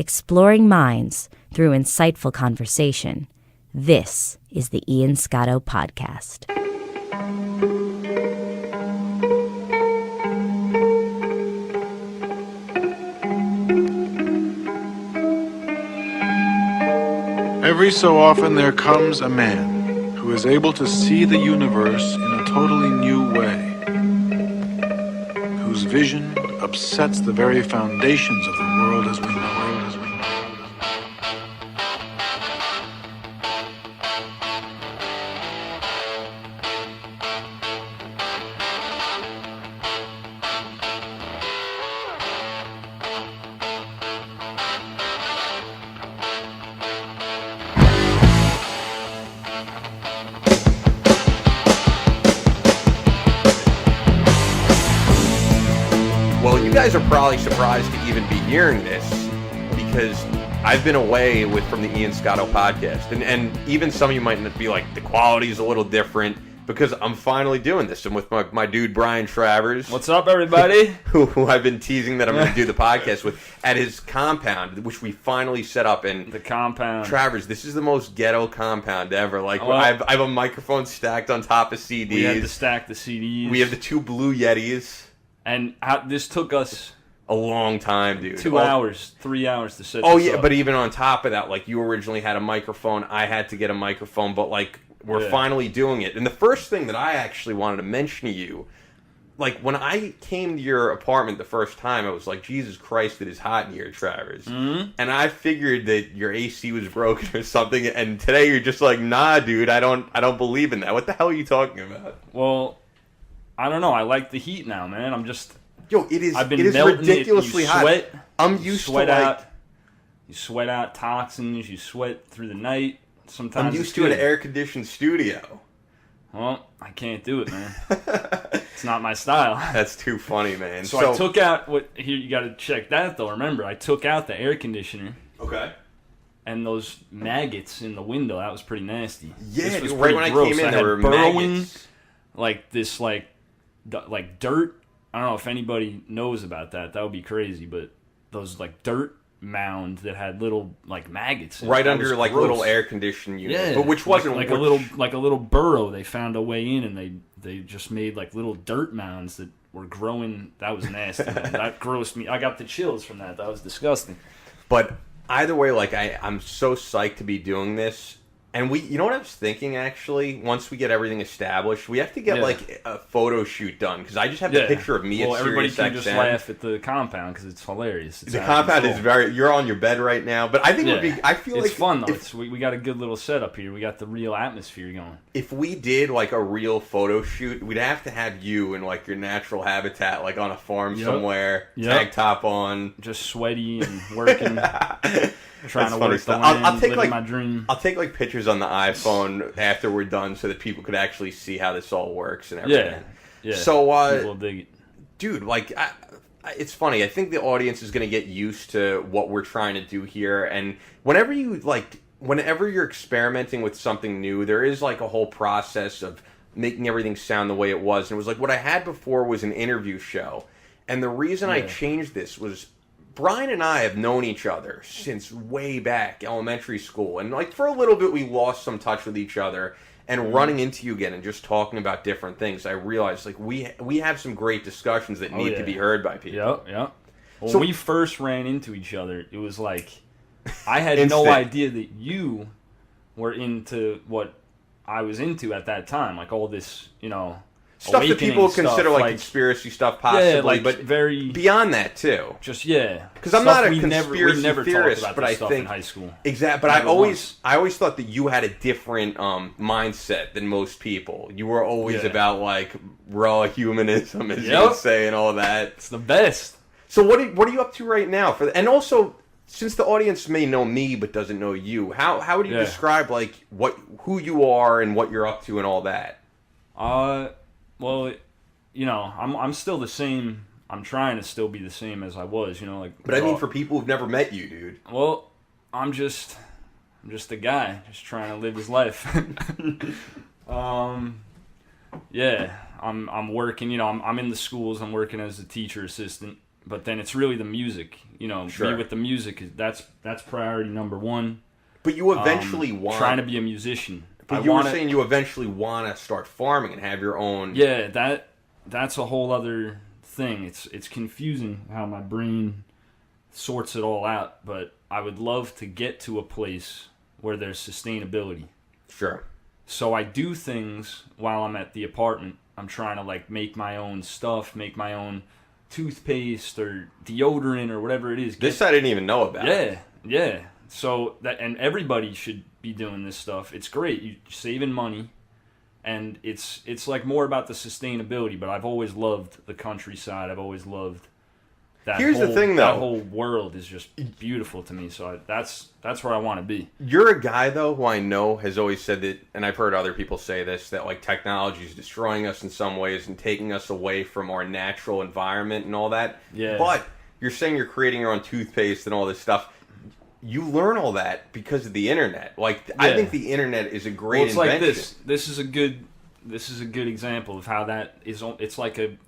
exploring minds through insightful conversation. This is the Ian Scotto Podcast. Every so often there comes a man who is able to see the universe in a totally new way, whose vision upsets the very foundations of the world as we know it. You guys are probably surprised to even be hearing this because I've been away from the Ian Scotto podcast, and even some of you might be like, the quality is a little different because I'm finally doing this. I'm with my dude Brian Travers. What's up, everybody? who I've been teasing that I'm going to do the podcast with at his compound, which we finally set up. And the compound, Travers, this is the most ghetto compound ever. Like, I have a microphone stacked on top of CDs. We had to stack the CDs. We have the two blue Yetis. And this took us a long time, dude. 2 hours, 3 hours to set this this up. up. But even on top of that, like, you originally had a microphone. I had to get a microphone, but, like, we're finally doing it. And the first thing that I actually wanted to mention to you, like, when I came to your apartment the first time, I was like, Jesus Christ, it is hot in here, Travers. Mm-hmm. And I figured that your AC was broken or something. And today you're just like, nah, dude, I don't believe in that. What the hell are you talking about? Well, I don't know. I like the heat now, man. I'm just... Yo, it is ridiculously hot. Sweat, I'm used to, like... You sweat out toxins. You sweat through the night. Sometimes I'm used to an air-conditioned studio. Well, I can't do it, man. It's not my style. That's too funny, man. So I took out... Here, you got to check that, though. Remember, I took out the air conditioner. Okay. And those maggots in the window, that was pretty nasty. Yeah, this was right when I came in, there were maggots. Like this, like dirt. I don't know if anybody knows about that. That would be crazy. But those like dirt mounds that had little like maggots in right it. under like gross. Little air conditioned units. Yeah, but which wasn't like a little burrow. They found a way in, and they just made like little dirt mounds that were growing. That was nasty. That grossed me. I got the chills from that. That was disgusting. But either way, like I'm so psyched to be doing this. And you know what I was thinking, actually? Once we get everything established, we have to get, like, a photo shoot done. Because I just have the picture of me at everybody SiriusXM. can just laugh at the compound because it's hilarious. The compound is you're on your bed right now. But I think it would be, I feel it's fun, though. We got a good little setup here. We got the real atmosphere going. If we did, like, a real photo shoot, we'd have to have you in, like, your natural habitat, like, on a farm somewhere, tank top on. Just sweaty and working. Trying to work the land, I'll take living my dream. I'll take like pictures on the iPhone after we're done, so that people could actually see how this all works and everything. Yeah. So, people will dig it, dude. Like, it's funny. I think the audience is going to get used to what we're trying to do here, and whenever you're experimenting with something new, there is like a whole process of making everything sound the way it was. And it was like what I had before was an interview show, and the reason I changed this was, Brian and I have known each other since way back, elementary school. And, like, for a little bit, we lost some touch with each other. And running into you again and just talking about different things, I realized, like, we have some great discussions that need to be heard by people. Yeah. Well, when we first ran into each other, it was like, I had no idea that you were into what I was into at that time. Like, all this, stuff that people consider like conspiracy stuff, possibly, but very beyond that too. Just because I'm not a conspiracy theorist, but I think in high school exactly. But I always thought that you had a different mindset than most people. You were always about like raw humanism, as you would say, and all that. It's the best. So what are you up to right now? And also, since the audience may know me but doesn't know you, how would you describe like who you are and what you're up to and all that? Well, I'm still the same. I'm trying to still be the same as I was, But I mean, for people who've never met you, dude. Well, I'm just a guy, just trying to live his life. I'm working. I'm in the schools. I'm working as a teacher assistant. but then it's really the music. You know, Sure. me with the music, that's priority number one. But you eventually want... Trying to be a musician. But you were saying you eventually want to start farming and have your own... Yeah, that's a whole other thing. It's confusing how my brain sorts it all out, but I would love to get to a place where there's sustainability. Sure. So I do things while I'm at the apartment. I'm trying to like make my own stuff, make my own toothpaste or deodorant or whatever it is. This I didn't even know about. Yeah. So and everybody should be doing this stuff. It's great. You're saving money, and it's like more about the sustainability. But I've always loved the countryside. I've always loved that. Here's the thing, though. That whole world is just beautiful to me. So that's where I want to be. You're a guy, though, who I know has always said that, and I've heard other people say this, that like technology is destroying us in some ways and taking us away from our natural environment and all that. Yeah. But you're saying you're creating your own toothpaste and all this stuff. You learn all that because of the internet. Like, I Yeah. think the internet is a great it's invention. like this. This is a good example of how that is. It's like a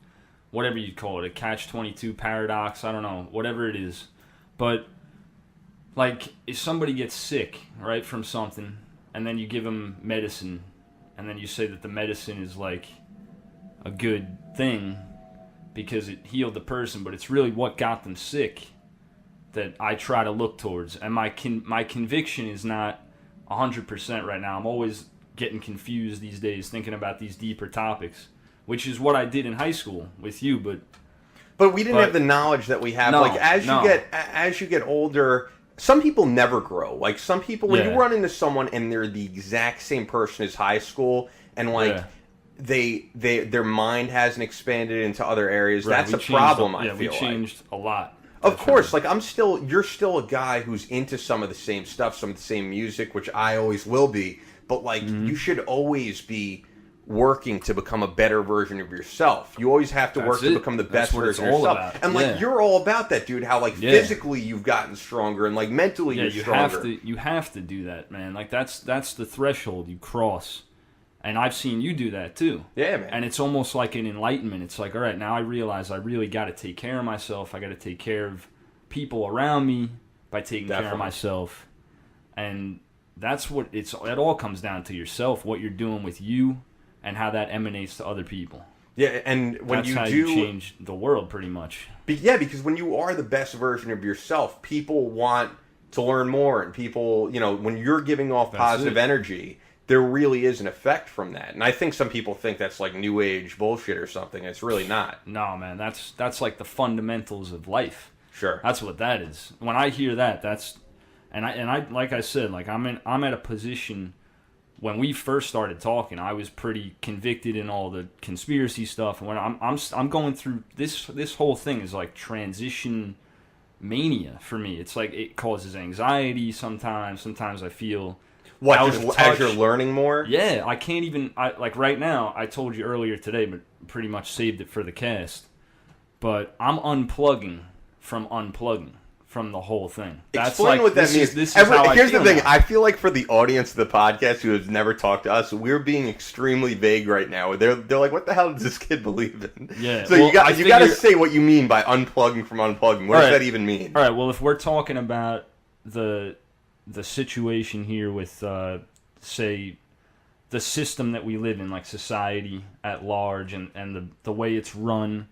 whatever you call it, a catch-22 paradox. I don't know, whatever it is. But like, if somebody gets sick, right, from something, and then you give them medicine, and then you say that the medicine is like a good thing because it healed the person, but it's really what got them sick that I try to look towards. And my conviction is not 100% right now. I'm always getting confused these days thinking about these deeper topics, which is what I did in high school with you, But we didn't have the knowledge that we have. No, like as you get older, some people never grow. Like some people, when you run into someone and they're the exact same person as high school, and like their mind hasn't expanded into other areas, right, that's a problem. I feel we changed a lot. Of course, like you're still a guy who's into some of the same stuff, some of the same music, which I always will be. But like, you should always be working to become a better version of yourself. You always have to work to become the best version of yourself. About. And like, you're all about that, dude. How like physically you've gotten stronger, and like mentally you're stronger. You have to do that, man. Like that's the threshold you cross. And I've seen you do that too. Yeah, man. And it's almost like an enlightenment. It's like, all right, now I realize I really got to take care of myself. I got to take care of people around me by taking care of myself. And that's what it all comes down to yourself, what you're doing with you, and how that emanates to other people. Yeah, and when that's you how you change the world, pretty much. Because when you are the best version of yourself, people want to learn more, and people, when you're giving off positive energy, there really is an effect from that. And I think some people think that's like new age bullshit or something. It's really not. No, man, that's like the fundamentals of life. Sure. That's what that is. When I hear that, and I like I said, like I'm at a position. When we first started talking, I was pretty convicted in all the conspiracy stuff. And when I'm going through this whole thing is like transition mania for me. It's like it causes anxiety sometimes. Sometimes I feel as you're learning more. Yeah, I can't even. Like right now. I told you earlier today, but pretty much saved it for the cast. But I'm unplugging from the whole thing. Explain what that means. This is how here's the thing. Now. I feel like for the audience of the podcast who has never talked to us, we're being extremely vague right now. They're like, what the hell does this kid believe in? Yeah. So you got to say what you mean by unplugging from unplugging. What does that even mean? All right. Well, if we're talking about the situation here with, say, the system that we live in, like society at large, and the way it's run,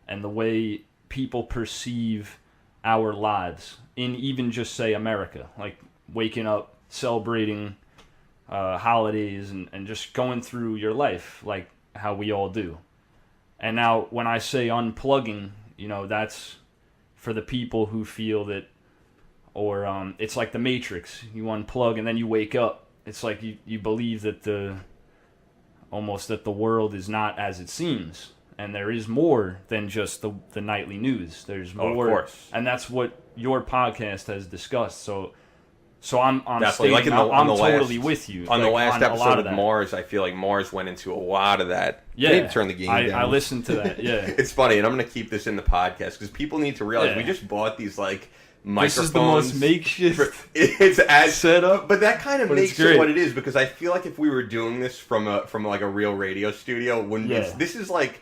and the way people perceive our lives in even just, say, America, like waking up, celebrating holidays, and just going through your life like how we all do. And now when I say unplugging, that's for the people who feel that, or it's like the Matrix. You unplug and then you wake up. It's like you believe that the world is not as it seems. And there is more than just the nightly news. There's more, of course. And that's what your podcast has discussed. So I'm definitely stating, I'm totally with you. On the last episode of Mars, I feel like Mars went into a lot of that. Yeah, they need to turn the game down. I listened to that. Yeah, it's funny, and I'm going to keep this in the podcast because people need to realize we just bought these like microphones. This is the most makeshift. It's as set up, but that kind of makes it what it is. Because I feel like if we were doing this from like a real radio studio, this is like.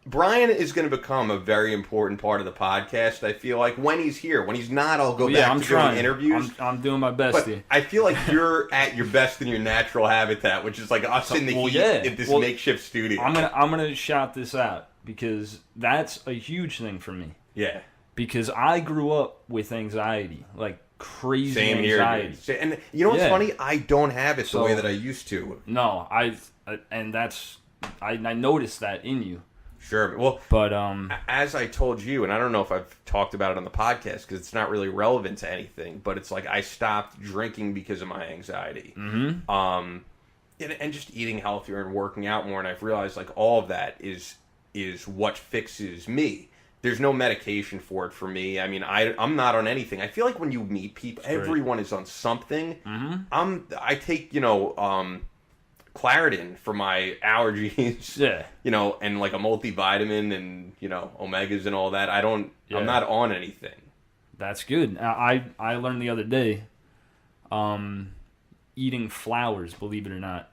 Brian is going to become a very important part of the podcast, I feel like, when he's here. When he's not, I'll go back to doing interviews. I'm doing my best but here. I feel like you're at your best in your natural habitat, which is like us in the heat in this makeshift studio. I'm gonna shout this out because that's a huge thing for me. Yeah. Because I grew up with anxiety, like crazy Same anxiety. Here, and you know what's funny? I don't have it the way that I used to. No, I noticed that in you. Sure. Well, but as I told you, and I don't know if I've talked about it on the podcast because it's not really relevant to anything, but it's like I stopped drinking because of my anxiety. Mm-hmm. And just eating healthier and working out more, and I've realized like all of that is what fixes me. There's no medication for it for me. I mean, I'm not on anything. I feel like when you meet people, everyone is on something. Mm-hmm. I take Claritin for my allergies. Yeah. And like a multivitamin and omegas and all that. I'm not on anything. That's good. I learned the other day, eating flowers, believe it or not,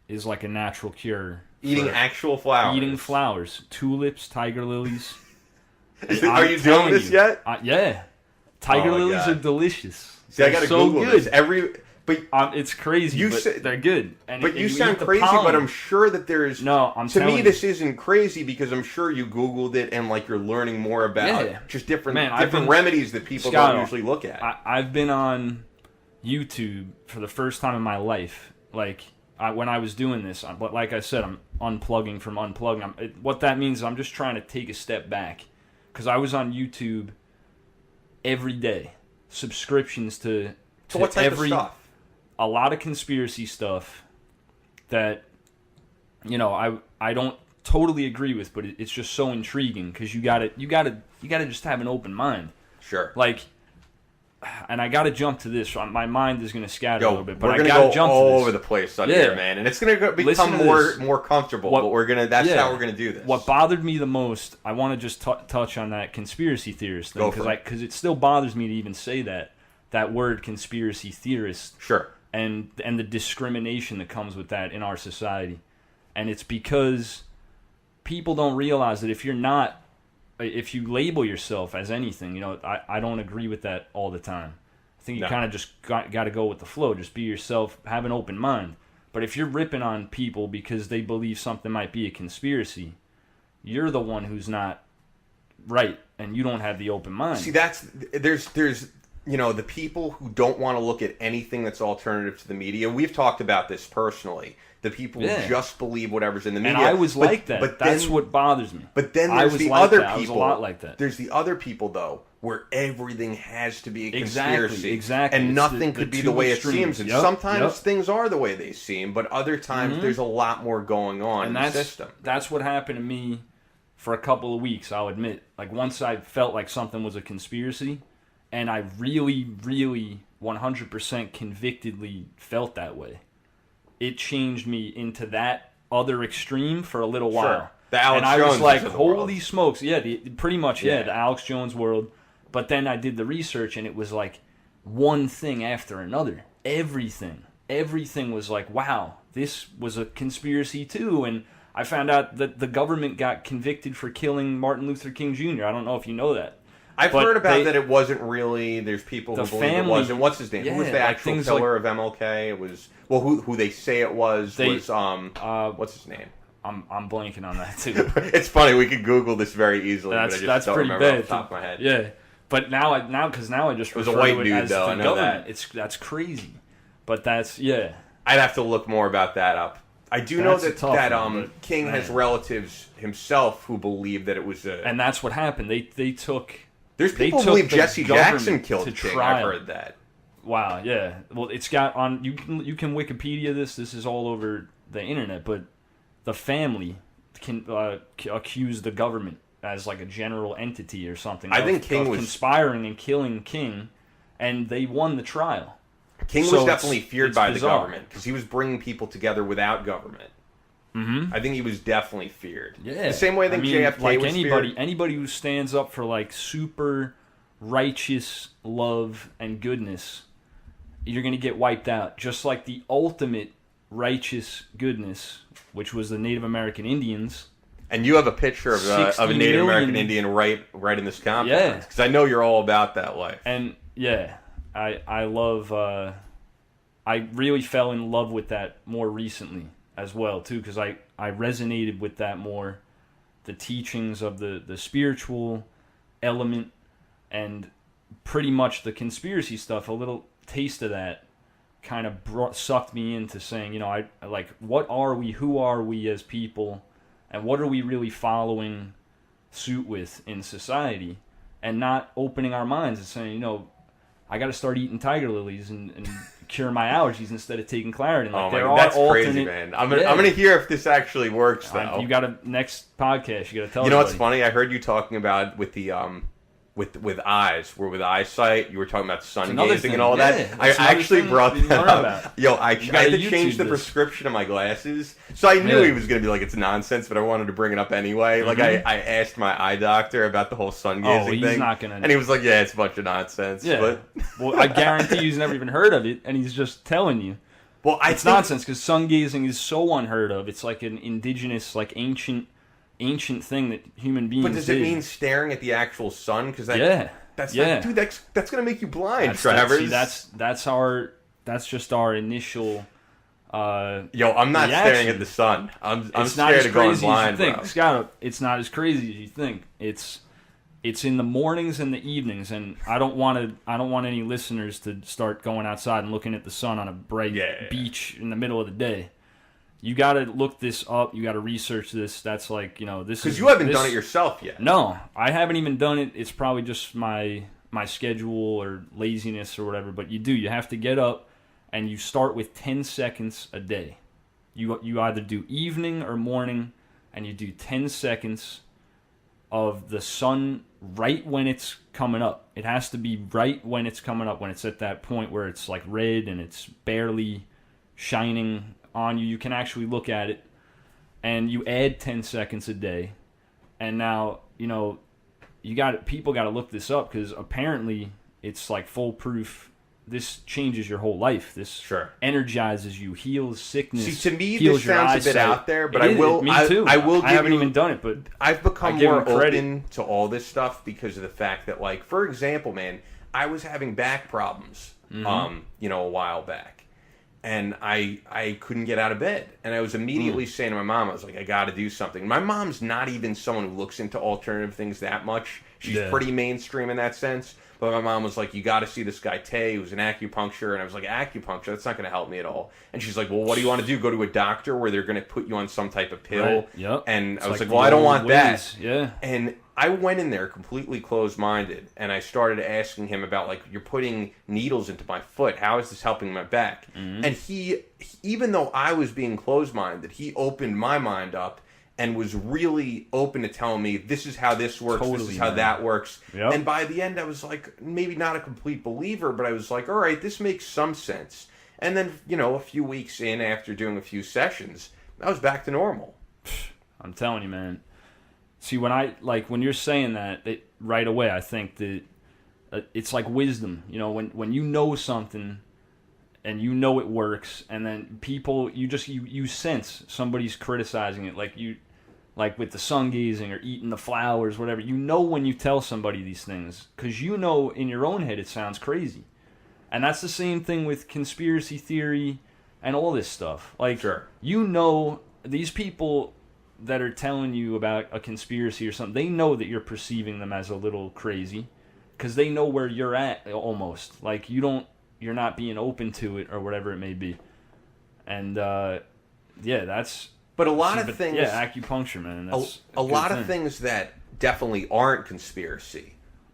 is like a natural cure. Eating actual flowers. Eating flowers, tulips, tiger lilies. Are you doing this yet? Yeah. Tiger lilies are delicious. See, I gotta Google this. But it's crazy, but they're good. But you sound crazy, but I'm sure that there's... No, to me, this isn't crazy because I'm sure you Googled it and like you're learning more about just different remedies that people don't usually look at. I've been on YouTube for the first time in my life. Like, when I was doing this, but like I said, I'm unplugging from unplugging. What that means is I'm just trying to take a step back. Because I was on YouTube every day. Subscriptions to what type of stuff? A lot of conspiracy stuff that, I don't totally agree with, but it's just so intriguing because you gotta just have an open mind. Sure. Like, and I gotta jump to this. My mind is gonna scatter a little bit, but I gotta jump all over the place on here, man, and it's gonna become more comfortable. But that's how we're gonna do this. What bothered me the most, I want to just touch on that conspiracy theorist thing because it still bothers me to even say that word conspiracy theorist. Sure. And the discrimination that comes with that in our society. And it's because people don't realize that if you label yourself as anything, I don't agree with that all the time. I think you kind of just got to go with the flow. Just be yourself, have an open mind. But if you're ripping on people because they believe something might be a conspiracy, you're the one who's not right, and you don't have the open mind. See, there's the people who don't want to look at anything that's alternative to the media. We've talked about this personally. The people who just believe whatever's in the media. And I was like that. But that's what bothers me. But then there's the other people. I was a lot like that. There's the other people, though, where everything has to be a conspiracy. Exactly. And nothing could be the way it seems. And sometimes things are the way they seem, but other times there's a lot more going on in the system. That's what happened to me for a couple of weeks, I'll admit. Like, once I felt like something was a conspiracy, and I really, really 100% convictedly felt that way, it changed me into that other extreme for a little while. Sure. The Alex and I Jones was like, holy world. Smokes. Yeah, pretty much, the Alex Jones world. But then I did the research, and it was like one thing after another. Everything was like, wow, this was a conspiracy too. And I found out that the government got convicted for killing Martin Luther King Jr. I don't know if you know that. I've heard about that it wasn't really. There's people who believe it was. And what's his name? Who was the actual killer of MLK? It was who they say it was what's his name? I'm blanking on that too. It's funny. We could Google this very easily. But I just don't remember off the top of my head. Yeah, but now I just it was a white dude as though. I know government. that. That's crazy, but that's I'd have to look more about that up. I do know that King has relatives himself who believe that it was and that's what happened. They took. There's people who believe Jesse Jackson killed King. I've heard that. Wow, yeah. Well, it's got on. You can Wikipedia this. This is all over the internet. But the family can accuse the government as like a general entity or something. I think King was conspiring and killing King, and they won the trial. King was definitely feared by the government because he was bringing people together without government. Mm-hmm. I think he was definitely feared. Yeah, the same way I think JFK was feared. Anybody who stands up for like super righteous love and goodness, you're gonna get wiped out. Just like the ultimate righteous goodness, which was the Native American Indians, And you have a picture of a Native American Indian right in this compound. Yeah. Because I know you're all about that life. And yeah, I love. I really fell in love with that more recently as well too, because I resonated with that more, the teachings of the spiritual element, and pretty much the conspiracy stuff. A little taste of that kind of sucked me into saying, you know, I like, what are we? Who are we as people? And what are we really following suit with in society? And not opening our minds and saying, you know, I got to start eating tiger lilies and cure my allergies instead of taking Claritin. Like, that's crazy, man. I'm gonna hear if this actually works, though. You got to, next podcast, you got to tell. You know what's funny? I heard you talking about with the with eyes, where with eyesight, you were talking about sun gazing and all that. I actually brought that up. Yo, I had to change the prescription of my glasses, so I knew he was gonna be like, it's nonsense, but I wanted to bring it up anyway. Like I asked my eye doctor about the whole sun gazing thing, not gonna, and he was like, yeah, it's a bunch of nonsense. Yeah, but well, I guarantee he's never even heard of it, and he's just telling you. Well, it's nonsense, because sun gazing is so unheard of. It's like an indigenous, like ancient thing that human beings. But does it mean staring at the actual sun? Because that's gonna make you blind, Travers. That's just our initial. Yo, I'm not staring at the sun. I'm scared of going blind, bro. Scotto, it's not as crazy as you think. It's in the mornings and the evenings, and I don't want any listeners to start going outside and looking at the sun on a bright beach in the middle of the day. You got to look this up. You got to research this. That's like, you know, this is... Because you haven't done it yourself yet. No, I haven't even done it. It's probably just my schedule or laziness or whatever. But you have to get up, and you start with 10 seconds a day. You either do evening or morning, and you do 10 seconds of the sun right when it's coming up. It has to be right when it's coming up, when it's at that point where it's like red and it's barely shining on you. You can actually look at it, and you add 10 seconds a day. And now, you know, people got to look this up, because apparently it's like foolproof. This changes your whole life. This energizes you, heals sickness. See, to me, this sounds a bit out there, but me too. I haven't even done it, but I've become more open to all this stuff because of the fact that, like, for example, man, I was having back problems, you know, a while back. And I couldn't get out of bed. And I was immediately saying to my mom, I was like, I got to do something. My mom's not even someone who looks into alternative things that much. She's pretty mainstream in that sense. But my mom was like, you got to see this guy, Tay, who's an acupuncture. And I was like, acupuncture? That's not going to help me at all. And she's like, well, what do you want to do? Go to a doctor where they're going to put you on some type of pill? Right. Yep. And I was like, well, I don't want that. Yeah. And I went in there completely closed-minded, and I started asking him about, like, you're putting needles into my foot. How is this helping my back? Mm-hmm. And he, even though I was being closed-minded, he opened my mind up and was really open to telling me, this is how this works, this is how that works. Yep. And by the end, I was like, maybe not a complete believer, but I was like, all right, this makes some sense. And then, you know, a few weeks in, after doing a few sessions, I was back to normal. I'm telling you, man. See, when you're saying that, right away, I think that it's like wisdom. You know, when you know something and you know it works, and then people, you sense somebody's criticizing it, like with the sun gazing or eating the flowers, whatever. You know when you tell somebody these things, because you know in your own head it sounds crazy. And that's the same thing with conspiracy theory and all this stuff. Like, you know, these people that are telling you about a conspiracy or something, they know that you're perceiving them as a little crazy, because they know where you're at almost. Like, you're not being open to it or whatever it may be. And that's. But a lot of things. Yeah, acupuncture, man. That's a lot of things that definitely aren't conspiracy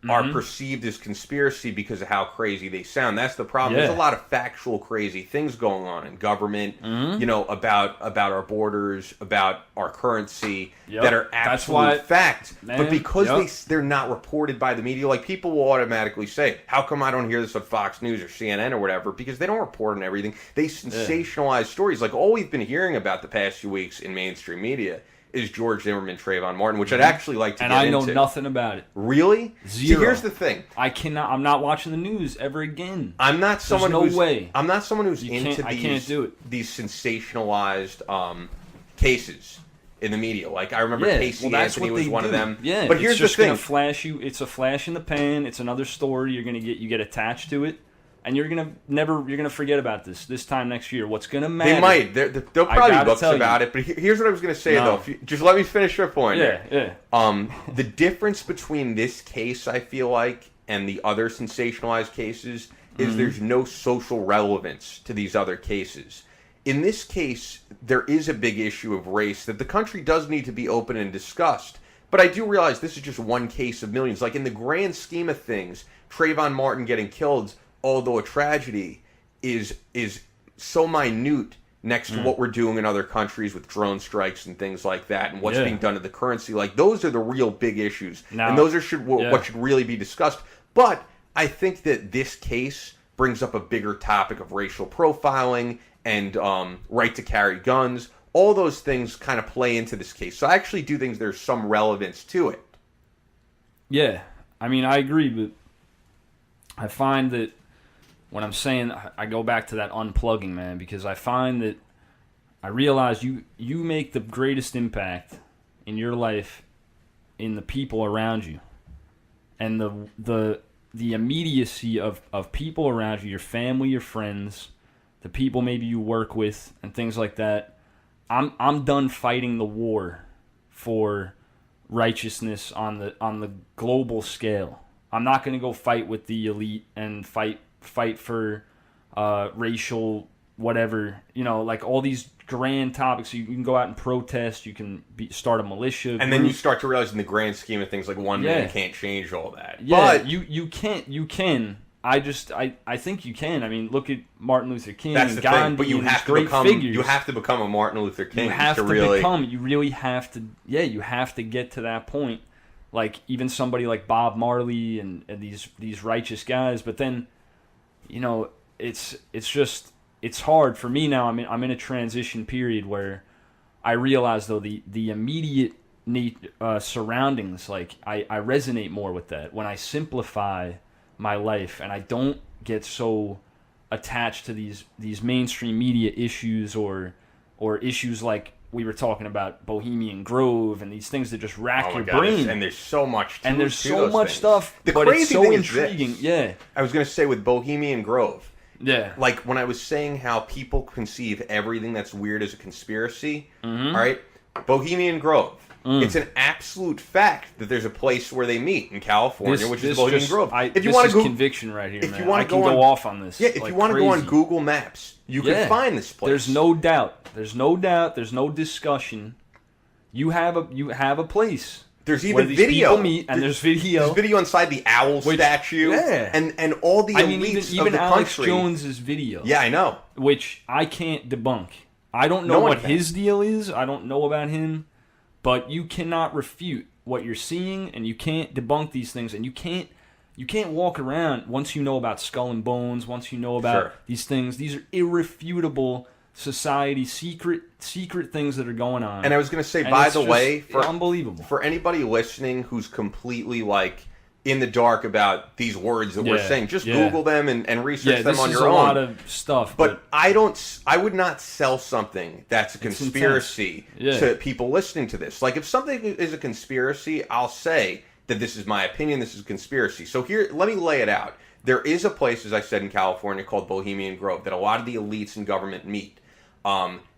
are perceived as conspiracy because of how crazy they sound. That's the problem. There's a lot of factual crazy things going on in government, you know, about our borders, about our currency, that are absolute fact. Man, but because they're not reported by the media, like, people will automatically say, how come I don't hear this on Fox News or CNN or whatever? Because they don't report on everything. They sensationalize stories. Like, all we've been hearing about the past few weeks in mainstream media is George Zimmerman, Trayvon Martin, which I'd actually like to get into. And I know nothing about it. Really? Zero. See, here's the thing. I'm not watching the news ever again. I'm not someone who's into these I can't do it. these sensationalized cases. in the media. Like I remember Yeah, Casey well, that's Anthony what was they one do. of them. Yeah, but here's it's just the thing: gonna flash you. It's a flash in the pan. It's another story. You get attached to it, and you're gonna forget about this time next year. What's gonna matter? they might. There'll probably be books about it. But here's what I was gonna say though. Just let me finish your point. Yeah. The difference between this case, I feel like, and the other sensationalized cases is there's no social relevance to these other cases. In this case, there is a big issue of race that the country does need to be open and discussed. But I do realize this is just one case of millions. Like, in the grand scheme of things, Trayvon Martin getting killed, although a tragedy, is so minute next to what we're doing in other countries with drone strikes and things like that, and what's being done to the currency. Like, those are the real big issues. And those are what should really be discussed. But I think that this case brings up a bigger topic of racial profiling and right to carry guns. All those things kind of play into this case. So I actually do think there's some relevance to it. Yeah, I mean, I agree, but I find that when I'm saying, I go back to that unplugging, man, because I find that I realize you make the greatest impact in your life in the people around you. And the immediacy of people around you, your family, your friends, the people maybe you work with, and things like that. I'm done fighting the war for righteousness on the global scale. I'm not going to go fight with the elite and fight for racial whatever, like all these grand topics. You can go out and protest. You can start a militia, and then you start to realize in the grand scheme of things, like one man can't change all that. Yeah, but you can't. You can. I think you can. I mean, look at Martin Luther King. That's the Gandhi, thing. But you have to become. Figures. You have to become a Martin Luther King. You have to really become. You really have to. Yeah, you have to get to that point. Like even somebody like Bob Marley and these righteous guys. But then, it's hard for me now. I'm in a transition period where I realize though the immediate surroundings, like I resonate more with that when I simplify my life and I don't get so attached to these mainstream media issues or issues like we were talking about Bohemian Grove and these things that just rack your brain. And there's so much to and there's to so those much things. stuff. The but crazy it's so thing intriguing. Is this. Yeah. I was going to say with Bohemian Grove. Yeah. Like when I was saying how people conceive everything that's weird as a conspiracy, all right? Bohemian Grove. It's an absolute fact that there's a place where they meet in California, which is Bohemian Grove. If you want to conviction right here, if man. you want I to can go off on this. Yeah, if you want to go on Google Maps, you can find this place. There's no doubt. There's no discussion. You have a place. There's even where these video. People meet, and there's video. There's video inside the owl statue. Yeah. And all the elites even of the Alex country. Jones's video. Yeah, I know. Which I can't debunk. I don't know what his deal is. I don't know about him. But you cannot refute what you're seeing, and you can't debunk these things, and you can't walk around once you know about Skull and Bones, once you know about these things. These are irrefutable society secret things that are going on. And I was going to say, by the way, unbelievable for anybody listening who's completely like in the dark about these words that we're saying, just Google them and research them on your own. Yeah, this is a lot of stuff. But I would not sell something that's a conspiracy to people listening to this. Like if something is a conspiracy, I'll say that this is my opinion, this is a conspiracy. So here, let me lay it out. There is a place, as I said, in California called Bohemian Grove that a lot of the elites in government meet.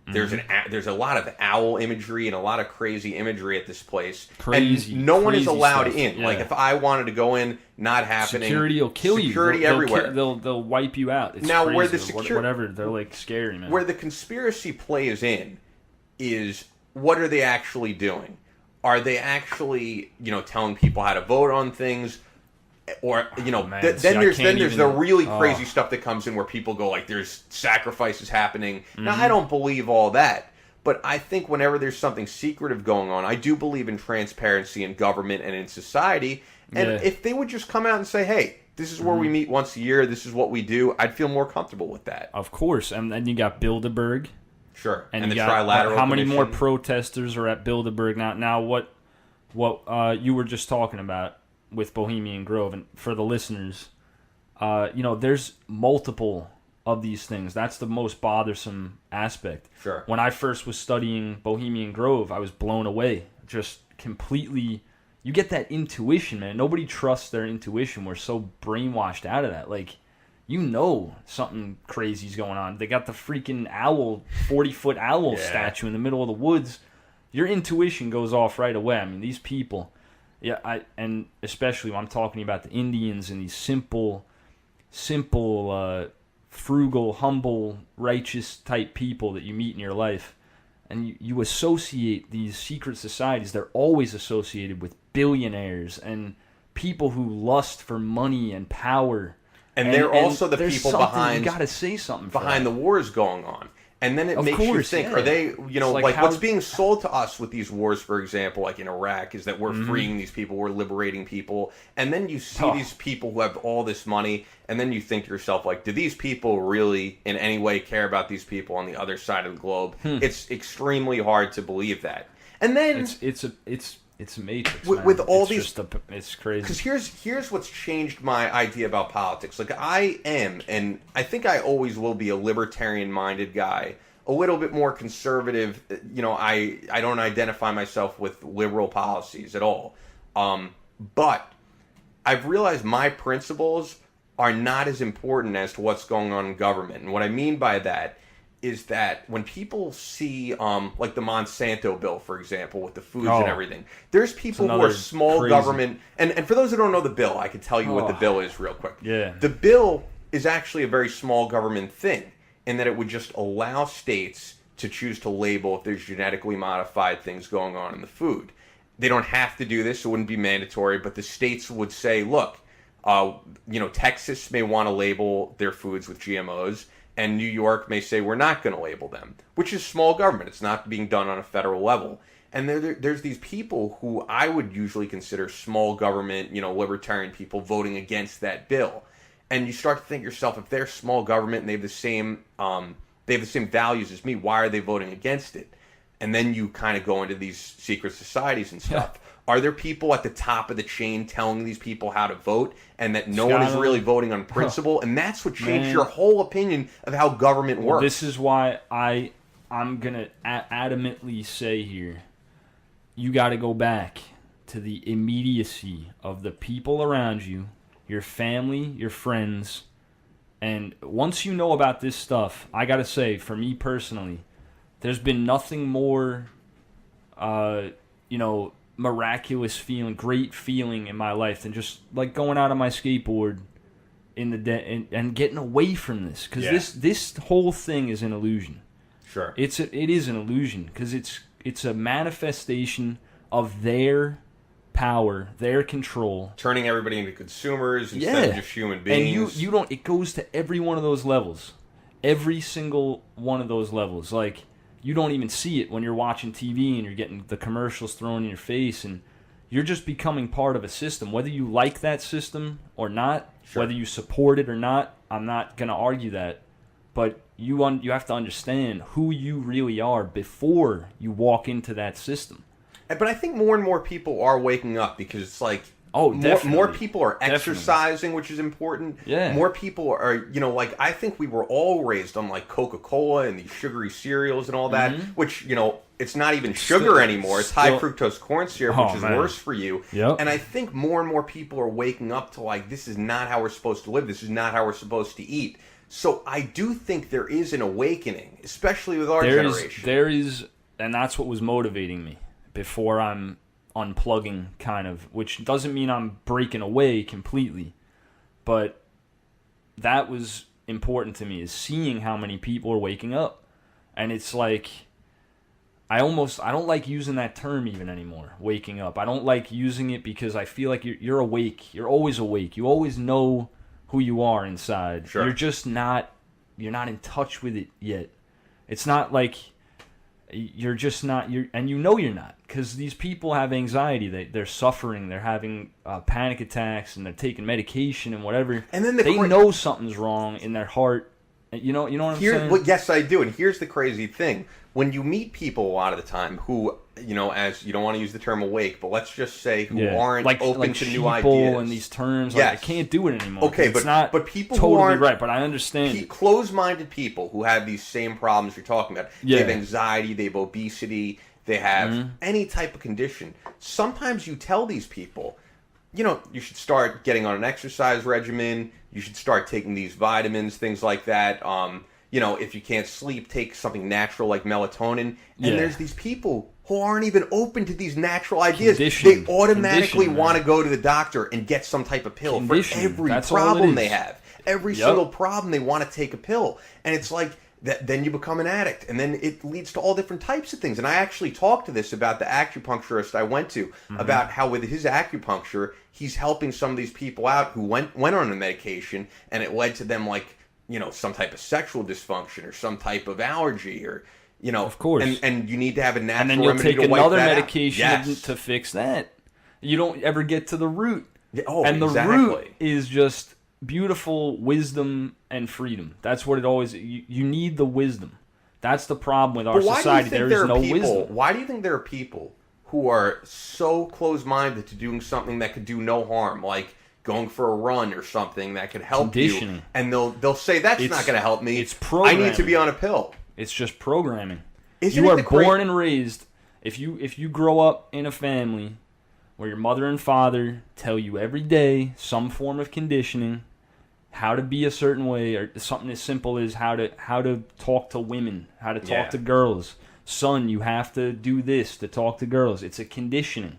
There's a lot of owl imagery and a lot of crazy imagery at this place. And no one is allowed in. Yeah. Like if I wanted to go in, not happening. Security will kill you. Security everywhere. They'll wipe you out. It's now crazy. Where the whatever, they're like scary, man. Where the conspiracy plays in is what are they actually doing? Are they actually telling people how to vote on things? Or then there's the really crazy stuff that comes in where people go like there's sacrifices happening. Now I don't believe all that, but I think whenever there's something secretive going on, I do believe in transparency in government and in society. And if they would just come out and say, "Hey, this is where we meet once a year. This is what we do," I'd feel more comfortable with that. Of course, and then you got Bilderberg. Sure, and the got, Trilateral. How many more protesters are at Bilderberg now? Now what you were just talking about with Bohemian Grove, and for the listeners, there's multiple of these things. That's the most bothersome aspect. Sure. When I first was studying Bohemian Grove, I was blown away. Just completely, you get that intuition, man. Nobody trusts their intuition. We're so brainwashed out of that. Like, you know something crazy's going on. They got the freaking owl, 40-foot owl statue in the middle of the woods. Your intuition goes off right away. I mean, these people, and especially when I'm talking about the Indians and these simple, frugal, humble, righteous type people that you meet in your life, and you associate these secret societies. They're always associated with billionaires and people who lust for money and power. And they're also the people behind. You got to say something behind the wars going on. And then it makes you think, are they, like what's being sold to us with these wars, for example, like in Iraq, is that we're freeing these people, we're liberating people. And then you see these people who have all this money, and then you think to yourself, like, do these people really in any way care about these people on the other side of the globe? It's extremely hard to believe that. And then it's a matrix, with all these. It's crazy. Because here's what's changed my idea about politics. Like, I am, and I think I always will be, a libertarian-minded guy, a little bit more conservative. I don't identify myself with liberal policies at all. But I've realized my principles are not as important as to what's going on in government. And what I mean by that is that when people see, like the Monsanto bill, for example, with the foods and everything, there's people who are small government. And for those who don't know the bill, I can tell you what the bill is real quick. Yeah. The bill is actually a very small government thing in that it would just allow states to choose to label if there's genetically modified things going on in the food. They don't have to do this. It wouldn't be mandatory, but the states would say, look, Texas may want to label their foods with GMOs, and New York may say we're not going to label them, which is small government. It's not being done on a federal level. And there's these people who I would usually consider small government, libertarian people voting against that bill. And you start to think to yourself, if they're small government and they have the same values as me, why are they voting against it? And then you kind of go into these secret societies and stuff. Are there people at the top of the chain telling these people how to vote, and that no one is really voting on principle? And that's what changed your whole opinion of how government works. This is why I'm going to adamantly say here, you got to go back to the immediacy of the people around you, your family, your friends. And once you know about this stuff, I got to say, for me personally, there's been nothing more, miraculous feeling, great feeling in my life than just like going out on my skateboard in the day and getting away from this, because this whole thing is an illusion. Sure, it is an illusion, because it's a manifestation of their power, their control, turning everybody into consumers instead of just human beings. And you don't. It goes to every one of those levels, every single one of those levels. Like, you don't even see it when you're watching TV and you're getting the commercials thrown in your face, and you're just becoming part of a system. Whether you like that system or not, whether you support it or not, I'm not going to argue that. But you have to understand who you really are before you walk into that system. But I think more and more people are waking up, because it's like, more people are exercising, which is important. Yeah. More people are, I think we were all raised on like Coca-Cola and these sugary cereals and all that, which, it's not even sugar anymore. It's high fructose corn syrup, which is worse for you. Yep. And I think more and more people are waking up to like, this is not how we're supposed to live. This is not how we're supposed to eat. So I do think there is an awakening, especially with our generation. There is, and that's what was motivating me before I'm unplugging, kind of, which doesn't mean I'm breaking away completely, but that was important to me, is seeing how many people are waking up. And it's like, I don't like using that term even anymore, waking up. I don't like using it because I feel like you're awake. You're always awake. You always know who you are inside. Sure. You're not in touch with it yet. It's not like you're just not, and you're not, because these people have anxiety. They're suffering. They're having panic attacks, and they're taking medication and whatever. And then they know something's wrong in their heart. You know what I'm saying? Well, yes, I do. And here's the crazy thing. when you meet people a lot of the time who, as you don't want to use the term awake, but let's just say who aren't open to new ideas. And these terms, yes. I can't do it anymore. Okay, it's not but people totally who aren't right, but I understand closed-minded people who have these same problems you're talking about. Yeah. They have anxiety, they have obesity, they have any type of condition. Sometimes you tell these people, you should start getting on an exercise regimen. You should start taking these vitamins, things like that. If you can't sleep, take something natural like melatonin. And there's these people who aren't even open to these natural ideas. They automatically want to go to the doctor and get some type of pill for every problem they have. Every single problem, they want to take a pill. And it's like, then you become an addict, and then it leads to all different types of things. And I actually talked to this about the acupuncturist I went to, about how with his acupuncture, he's helping some of these people out who went on the medication, and it led to them some type of sexual dysfunction or some type of allergy or, of course. And you need to have a natural remedy. And then you'll take another medication to fix that. You don't ever get to the root. And the root is just beautiful wisdom and freedom. That's what it always. You need the wisdom. That's the problem with our society. There is no wisdom. Why do you think there are people who are so closed-minded to doing something that could do no harm, like going for a run or something that could help you, and they'll say that's not going to help me. It's programming. I need to be on a pill. It's just programming. You are born and raised. If you grow up in a family where your mother and father tell you every day some form of conditioning, how to be a certain way, or something as simple as how to talk to women, how to talk to girls. Son, you have to do this to talk to girls. It's a conditioning.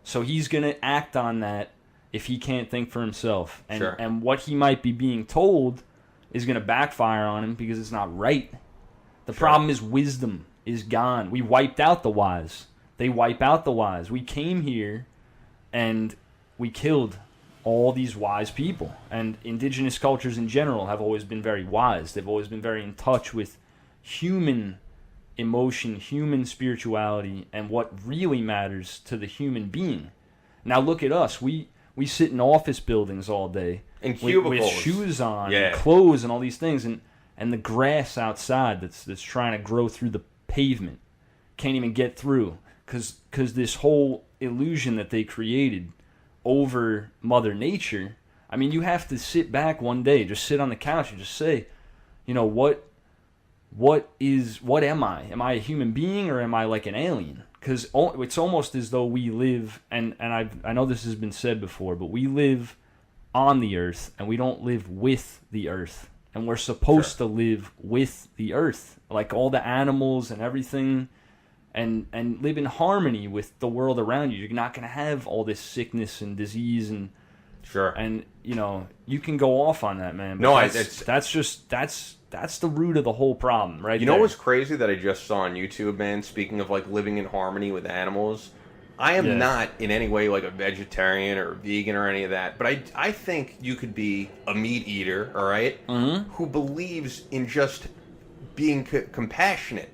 So he's going to act on that if he can't think for himself. And what he might be being told is going to backfire on him because it's not right. The problem is wisdom is gone. We wiped out the wise. They wipe out the wise. We came here and we killed all these wise people. And indigenous cultures in general have always been very wise. They've always been very in touch with human emotion, human spirituality, and what really matters to the human being. Now look at us. We sit in office buildings all day in cubicles with shoes on, and clothes, and all these things, and the grass outside that's trying to grow through the pavement can't even get through because this whole illusion that they created over Mother Nature. I mean, you have to sit back one day, just sit on the couch and just say, what am I? Am I a human being or am I like an alien? Because it's almost as though we live, and I know this has been said before, but we live on the earth and we don't live with the earth. And we're supposed to live with the earth, like all the animals and everything, and live in harmony with the world around you. You're not going to have all this sickness and disease and you can go off on that, man. But that's the root of the whole problem, right? You know what's crazy that I just saw on YouTube, man? Speaking of like living in harmony with animals, I am not in any way like a vegetarian or a vegan or any of that, but I think you could be a meat eater, all right, who believes in just being compassionate.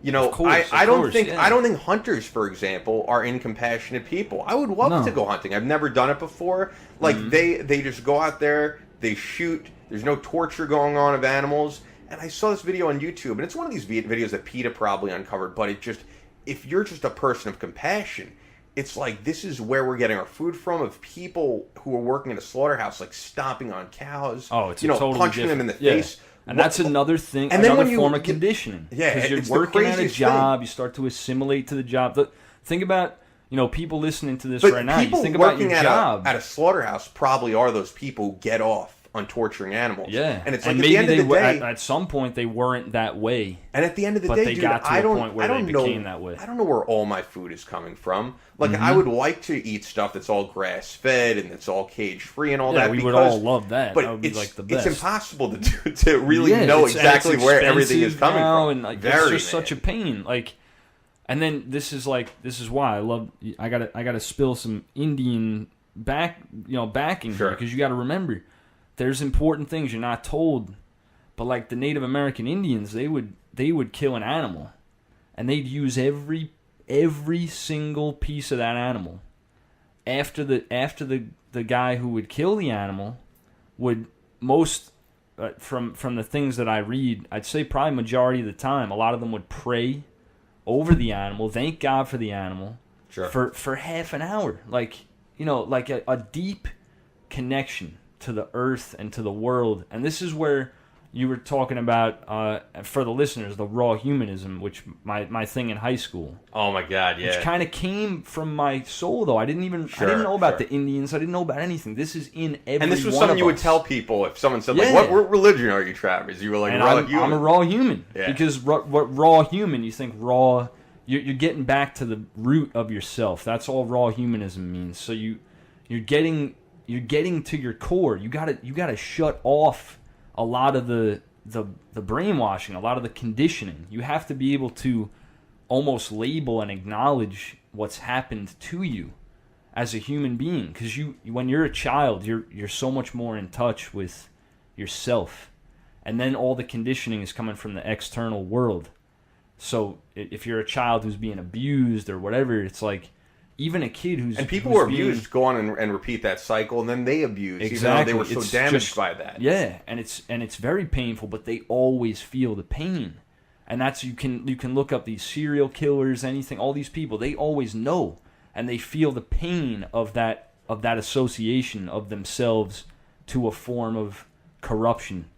I don't think hunters, for example, are incompassionate people. I would love to go hunting. I've never done it before. Like they just go out there, they shoot. There's no torture going on of animals. And I saw this video on YouTube, and it's one of these videos that PETA probably uncovered. But if you're just a person of compassion, it's like this is where we're getting our food from. Of people who are working in a slaughterhouse, like stomping on cows. Oh, it's totally punching them in the face. And that's another thing, and another form of conditioning. Yeah, because you're working at a job, you start to assimilate to the job. Think about, people listening to this right now. You think about your job. At a slaughterhouse probably are those people who get off on torturing animals. Yeah, and it's like maybe at the end of the day, at some point they weren't that way. And at the end of the day, dude, got to a point where they became that way. I don't know where all my food is coming from. Like I would like to eat stuff that's all grass fed and that's all cage free and all that. We would all love that. But that would be like the best. It's impossible to really know exactly where everything is coming from. And it's just such a pain. And then this is why I gotta spill some Indian backing here, because you got to remember there's important things you're not told. But like the Native American Indians, they would kill an animal and they'd use every single piece of that animal after the guy who would kill the animal would most from the things that I read, I'd say probably majority of the time, a lot of them would pray over the animal, thank God for the animal, Sure. for half an hour, like a deep connection to the earth and to the world. And this is where you were talking about, for the listeners, the raw humanism, which my thing in high school. Oh my God, yeah. Which kind of came from my soul, though. I didn't know about the Indians. I didn't know about anything. This is in every one of us. And this was something you would tell people if someone said, like, what religion are you, Travers? You were like, raw human. I'm a raw human. Yeah. Because raw human, you think raw, you're getting back to the root of yourself. That's all raw humanism means. So you're getting to your core. You gotta shut off a lot of the brainwashing, a lot of the conditioning. You have to be able to almost label and acknowledge what's happened to you as a human being, because when you're a child, you're so much more in touch with yourself, and then all the conditioning is coming from the external world. So if you're a child who's being abused or whatever, it's like, even a kid who's... And people who are abused go on and repeat that cycle, and then they abuse, exactly. even though they were so damaged by that. Yeah, and it's very painful, but they always feel the pain. And that's, you can look up these serial killers, anything, all these people, they always know, and they feel the pain of that association of themselves to a form of corruption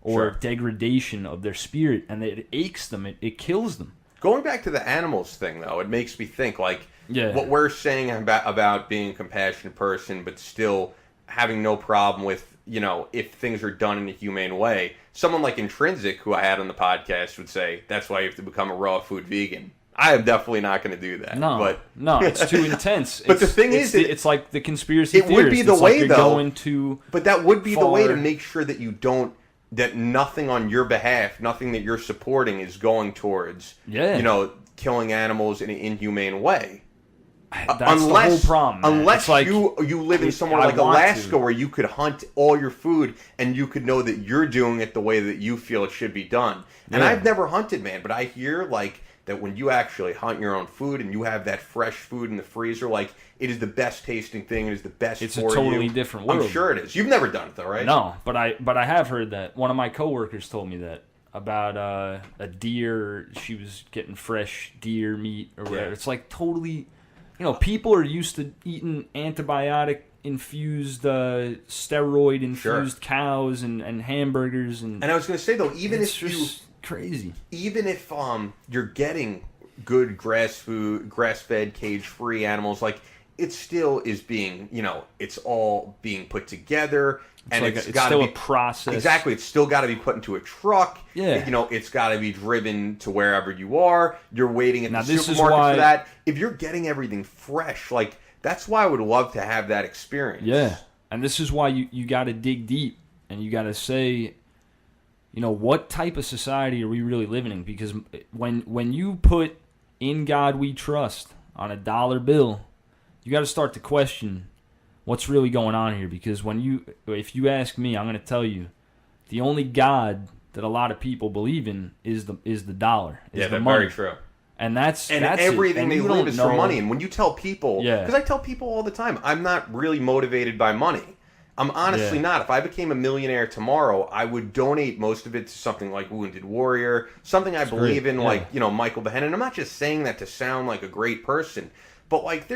or degradation of their spirit, and it aches them, it kills them. Going back to the animals thing, though, it makes me think, like, what we're saying about being a compassionate person, but still having no problem with, if things are done in a humane way. Someone like Intrinsic, who I had on the podcast, would say, that's why you have to become a raw food vegan. I am definitely not going to do that. No, it's too intense. But the thing is, it's like the conspiracy theorist. It would be the way, like though. But that would be the way to make sure that you don't, that nothing on your behalf, nothing that you're supporting is going towards, killing animals in an inhumane way. That's the whole problem, man. Unless like, you live in somewhere like Alaska where you could hunt all your food and you could know that you're doing it the way that you feel it should be done. And I've never hunted, man, but I hear like that when you actually hunt your own food and you have that fresh food in the freezer, like it is the best tasting thing. It is the best it's for you. It's a totally different world. I'm sure it is. You've never done it though, right? No, but I have heard that. One of my coworkers told me that about a deer. She was getting fresh deer meat or whatever. It's like totally... people are used to eating antibiotic-infused, steroid-infused cows and hamburgers. And I was going to say, though, even if crazy. Even if you're getting good grass-fed, cage-free animals, like, it still is being, it's all being put together. And it's got still to be a process. Exactly. It's still got to be put into a truck. Yeah. It's got to be driven to wherever you are. You're waiting at the supermarket for that. If you're getting everything fresh, like, that's why I would love to have that experience. Yeah. And this is why you got to dig deep and you got to say, what type of society are we really living in? Because when you put "In God We Trust" on a dollar bill, you got to start to question what's really going on here. Because if you ask me, I'm going to tell you, the only God that a lot of people believe in is the dollar. Is the money. Very true. And that's everything they live is for money. And when you tell people, because I tell people all the time, I'm not really motivated by money. I'm honestly not. If I became a millionaire tomorrow, I would donate most of it to something like Wounded Warrior, something I believe in, like Michael Behen. And I'm not just saying that to sound like a great person. But, like,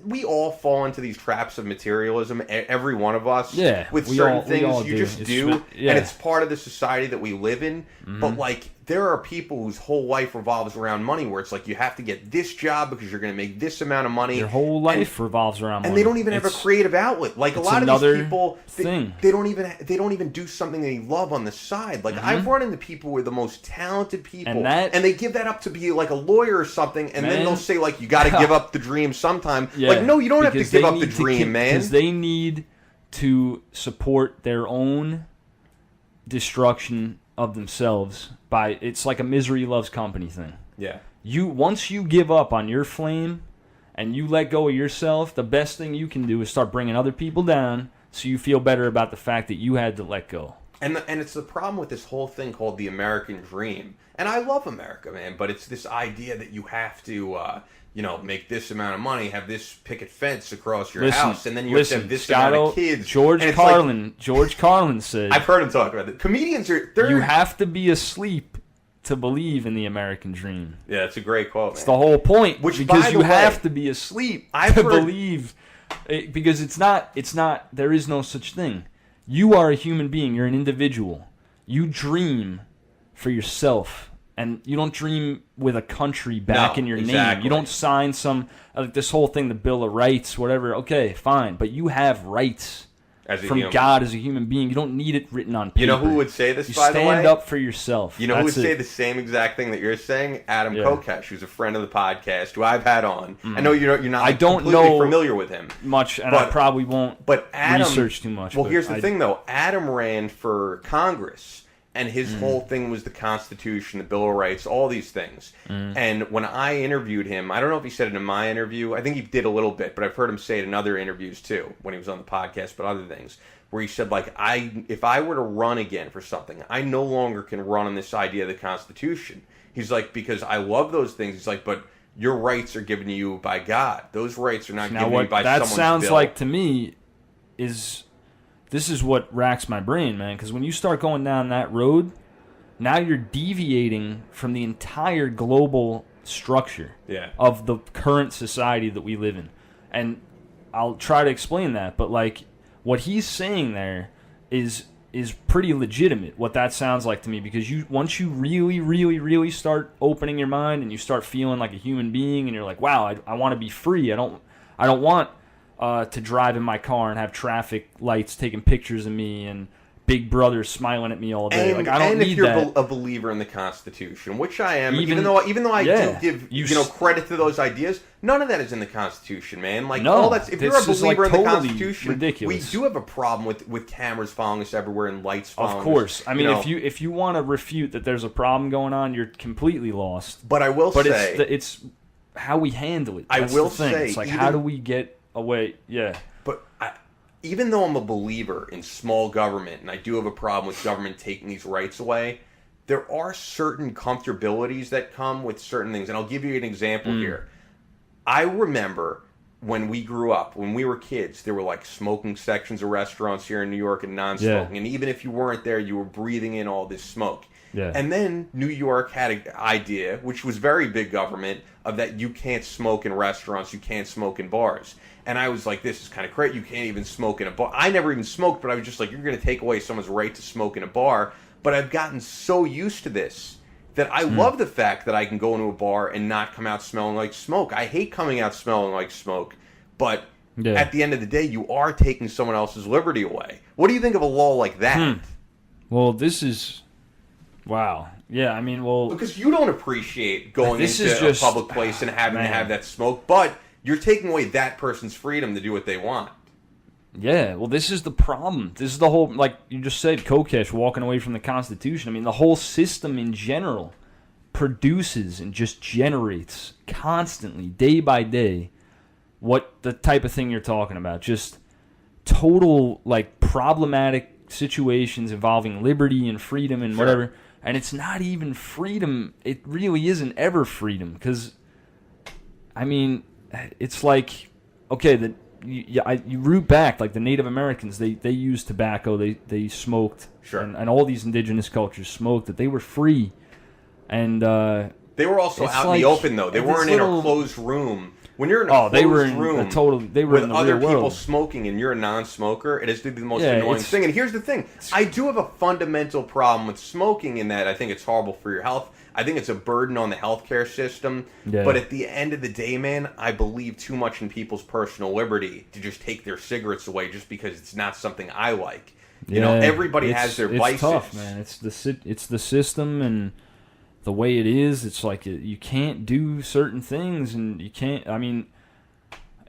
we all fall into these traps of materialism, every one of us. Yeah. With certain things you just do. And it's part of the society that we live in. Mm-hmm. But, like, there are people whose whole life revolves around money, where it's like, you have to get this job because you're going to make this amount of money. Your whole life revolves around money. And they don't even have a creative outlet. Like, a lot of these people, they don't even do something they love on the side. Like, I've run into people who are the most talented people, and they give that up to be, like, a lawyer or something, and then they'll say, like, you got to give up the dream sometime. Like, no, you don't have to give up the dream, man. Because they need to support their own destruction of themselves by, it's like a misery loves company thing. Yeah. Once you give up on your flame and you let go of yourself, the best thing you can do is start bringing other people down so you feel better about the fact that you had to let go. And it's the problem with this whole thing called the American dream. And I love America, man, but it's this idea that you have to, make this amount of money, have this picket fence across your house, and then you have to have this amount of kids. George Carlin said... I've heard him talk about it. Comedians are... You have to be asleep to believe in the American dream. Yeah, it's a great quote, man. It's the whole point. Because you have to be asleep to believe. Because it's not, there is no such thing. You are a human being. You're an individual. You dream for yourself. And you don't dream with a country back in your name. You don't sign this whole thing, the Bill of Rights, whatever. Okay, fine. But you have rights from God as a human being. You don't need it written on paper. You know who would say this, by the way? You stand up for yourself. You know who would say the same exact thing that you're saying? Adam Kokesh, who's a friend of the podcast, who I've had on. I know you're not completely familiar with him. Much, and I probably won't research too much. Well, here's the thing, though. Adam ran for Congress. And his whole thing was the Constitution, the Bill of Rights, all these things. And when I interviewed him, I don't know if he said it in my interview. I think he did a little bit, but I've heard him say it in other interviews too, when he was on the podcast, but other things, where he said, like, if I were to run again for something, I no longer can run on this idea of the Constitution. He's like, because I love those things. He's like, but your rights are given to you by God. Those rights are not given to you by someone's bill. That sounds like to me is... This is what racks my brain, man, because when you start going down that road, now you're deviating from the entire global structure of the current society that we live in. And I'll try to explain that, but like what he's saying there is pretty legitimate, what that sounds like to me, because once you really, really, really start opening your mind and you start feeling like a human being and you're like, wow, I want to be free. I don't want to drive in my car and have traffic lights taking pictures of me and Big Brother smiling at me all day. I don't need that. And if you're a believer in the Constitution, which I am, even though I do give credit to those ideas, none of that is in the Constitution, man. Like all that's if you're a believer in the Constitution, ridiculous. We do have a problem with cameras following us everywhere and lights following us. Of course, I mean, if you want to refute that there's a problem going on, you're completely lost. But I will say, it's how we handle it. That's the thing. It's like, how do we get away? Yeah. But even though I'm a believer in small government, and I do have a problem with government taking these rights away, there are certain comfortabilities that come with certain things. And I'll give you an example here. I remember when we grew up, when we were kids, there were like smoking sections of restaurants here in New York and non-smoking. And even if you weren't there, you were breathing in all this smoke. Yeah. And then New York had an idea, which was very big government, of that you can't smoke in restaurants, you can't smoke in bars. And I was like, this is kind of crazy. You can't even smoke in a bar. I never even smoked, but I was just like, you're going to take away someone's right to smoke in a bar. But I've gotten so used to this that I love the fact that I can go into a bar and not come out smelling like smoke. I hate coming out smelling like smoke. But at the end of the day, you are taking someone else's liberty away. What do you think of a law like that? Well, this is... Wow. Yeah, I mean, well... Because you don't appreciate going into a public place and having to have that smoke, but you're taking away that person's freedom to do what they want. Yeah, well, this is the problem. This is the whole, like you just said, Kokesh walking away from the Constitution. I mean, the whole system in general produces and just generates constantly, day by day, what the type of thing you're talking about. Just total, like, problematic situations involving liberty and freedom and whatever. And it's not even freedom. It really isn't ever freedom. Because, I mean, it's like, okay, you root back, like the Native Americans, they used tobacco, they smoked. Sure. And all these indigenous cultures smoked, that they were free. And they were also out in the open, though. They weren't in a closed room. When you're in a closed room with other people smoking and you're a non-smoker, it is the most annoying thing. And here's the thing. I do have a fundamental problem with smoking in that I think it's horrible for your health. I think it's a burden on the healthcare system. Yeah. But at the end of the day, man, I believe too much in people's personal liberty to just take their cigarettes away just because it's not something I like. You know, everybody has their vices. It's tough, man. It's the system and the way it is. It's like you can't do certain things, and you can't. I mean,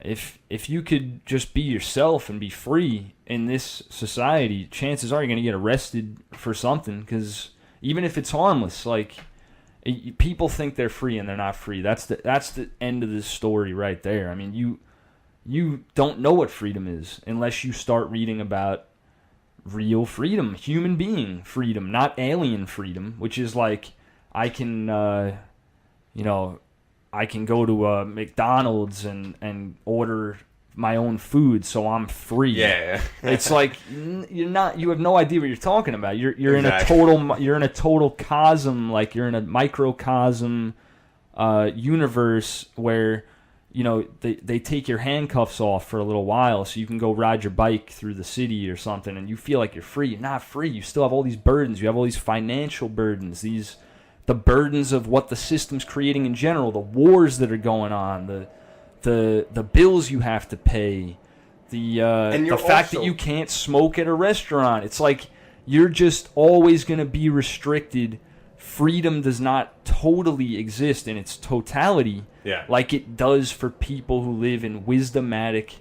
if you could just be yourself and be free in this society, chances are you're going to get arrested for something. Because even if it's harmless, like people think they're free and they're not free. That's the end of this story right there. I mean, you don't know what freedom is unless you start reading about real freedom, human being freedom, not alien freedom, which is like I can, I can go to McDonald's and order my own food, so I'm free. Yeah. It's like you have no idea what you're talking about. You're Exactly. in a total cosm, like you're in a microcosm universe where they take your handcuffs off for a little while so you can go ride your bike through the city or something, and you feel like you're free. You're not free. You still have all these burdens. You have all these financial burdens, the burdens of what the system's creating in general, the wars that are going on, the bills you have to pay, the fact that you can't smoke at a restaurant. It's like you're just always going to be restricted. Freedom does not totally exist in its totality like it does for people who live in wisdomatic.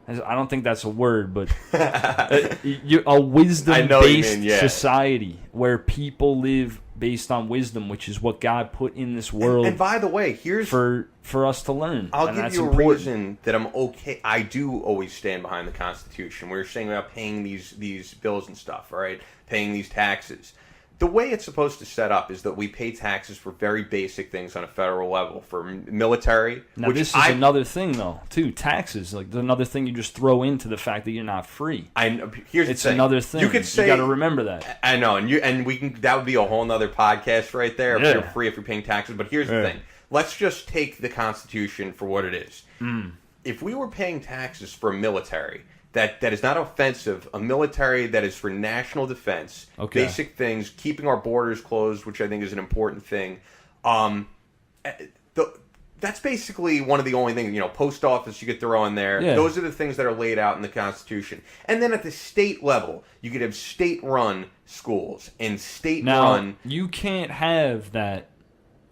I don't think that's a word, but a wisdom-based society where people live based on wisdom, which is what God put in this world. And by the way, here's for us to learn. I'll give you a reason that I'm okay. I do always stand behind the Constitution. We were saying about paying these bills and stuff, all right? Paying these taxes. The way it's supposed to set up is that we pay taxes for very basic things on a federal level, for military. Now, this is another thing, though, too. Taxes, like another thing you just throw into the fact that you're not free. Here's it's the thing. Another thing. You could say, you got to remember that. I know, and we can. That would be a whole other podcast right there. If you're free, if you're paying taxes. But here's the thing. Let's just take the Constitution for what it is. If we were paying taxes for a military that is not offensive, a military that is for national defense, basic things, keeping our borders closed, which I think is an important thing. That's basically one of the only things, post office you could throw in there. Yeah. Those are the things that are laid out in the Constitution. And then at the state level, you could have state-run schools and state-run... Now, you can't have that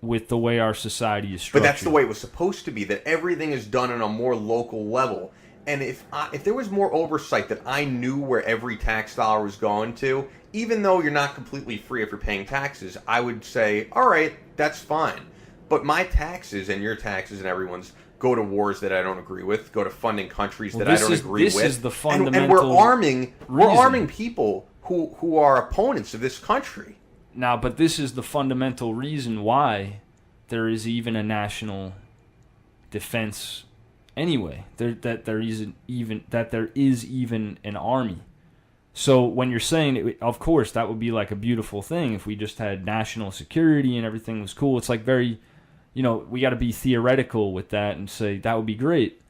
with the way our society is structured. But that's the way it was supposed to be, that everything is done on a more local level. And if there was more oversight, that I knew where every tax dollar was going to, even though you're not completely free if you're paying taxes, I would say, all right, that's fine. But my taxes and your taxes and everyone's go to wars that I don't agree with, go to funding countries that I don't agree with. This is the fundamental and we're arming people who are opponents of this country. Now, but this is the fundamental reason why there is even a national defense anyway, that there is even an army. So when you're saying it, of course that would be like a beautiful thing if we just had national security and everything was cool. It's like very, we got to be theoretical with that and say that would be great.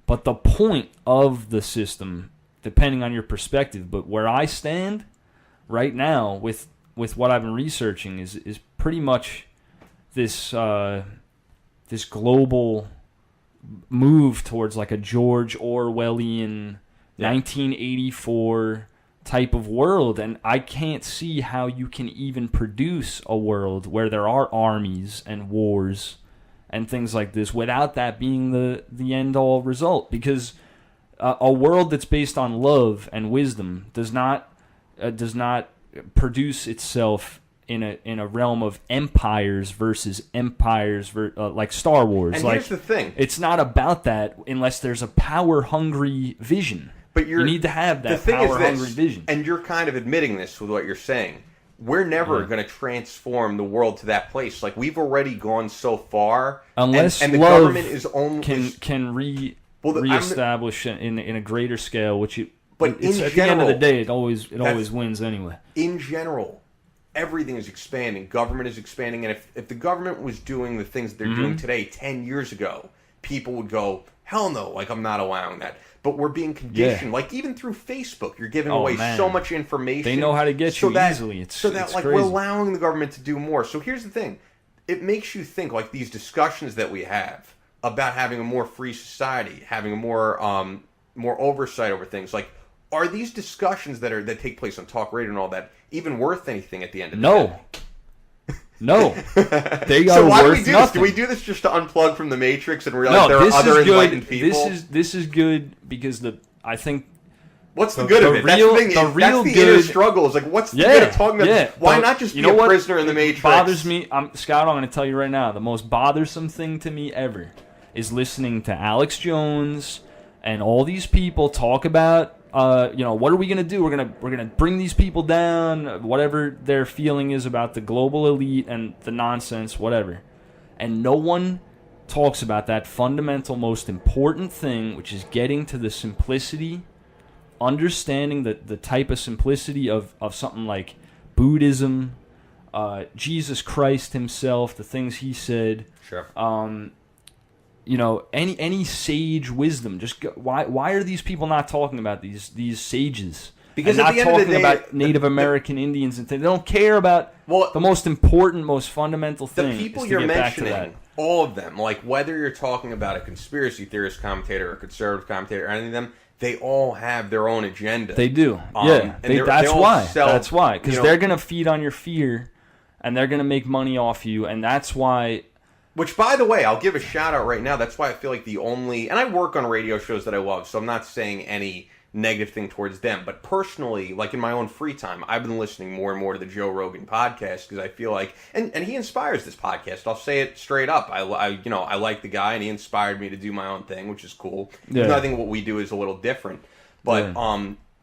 But the point of the system, depending on your perspective, but where I stand right now with what I've been researching is pretty much this this global move towards like a George Orwellian 1984 type of world, and I can't see how you can even produce a world where there are armies and wars and things like this without that being the end all result, because a world that's based on love and wisdom does not produce itself in a realm of empires versus empires, like Star Wars. And like, here's the thing. It's not about that unless there's a power-hungry vision. But you need to have that power-hungry vision. And you're kind of admitting this with what you're saying. We're never going to transform the world to that place. Like, we've already gone so far. Unless and the love government is only... can reestablish in a greater scale, which at general, the end of the day, it always wins anyway. In general, everything is expanding. Government is expanding. And if the government was doing the things they're doing today 10 years ago, people would go, hell no, like, I'm not allowing that. But we're being conditioned. Like, even through Facebook, you're giving away so much information. They know how to get you easily. It's like, crazy. We're allowing the government to do more. So here's the thing. It makes you think, like, these discussions that we have about having a more free society, having a more oversight over things, like, are these discussions that take place on talk radio and all that even worth anything at the end of the day? No. They are so why do we worth do nothing. this? Do we do this just to unplug from the Matrix and realize there are other enlightened people? This is good because I think... What's the good of it? That's the thing. That's the inner struggle. Is like, what's the good of talking about this? Why not just be a prisoner in the Matrix? Bothers me. Scott, I'm going to tell you right now, the most bothersome thing to me ever is listening to Alex Jones and all these people talk about what are we gonna do? We're gonna bring these people down, whatever their feeling is about the global elite and the nonsense, whatever. And no one talks about that fundamental, most important thing, which is getting to the simplicity, understanding the type of simplicity of something like Buddhism, Jesus Christ himself, the things he said. Sure. Any sage wisdom. Just why are these people not talking about these sages? Because and at not the end of the talking day, about Native American Indians and things. They don't care about the most important, most fundamental thing. The people is to you're get back to mentioning, that. all of them, like whether you're talking about a conspiracy theorist commentator or a conservative commentator or any of them, they all have their own agenda. They do. That's why. Because they're going to feed on your fear, and they're going to make money off you, and that's why... Which, by the way, I'll give a shout-out right now. That's why I feel like the only... And I work on radio shows that I love, so I'm not saying any negative thing towards them. But personally, like in my own free time, I've been listening more and more to the Joe Rogan podcast because I feel like... And he inspires this podcast. I'll say it straight up. I like the guy, and he inspired me to do my own thing, which is cool. Yeah. Even though I think what we do is a little different. But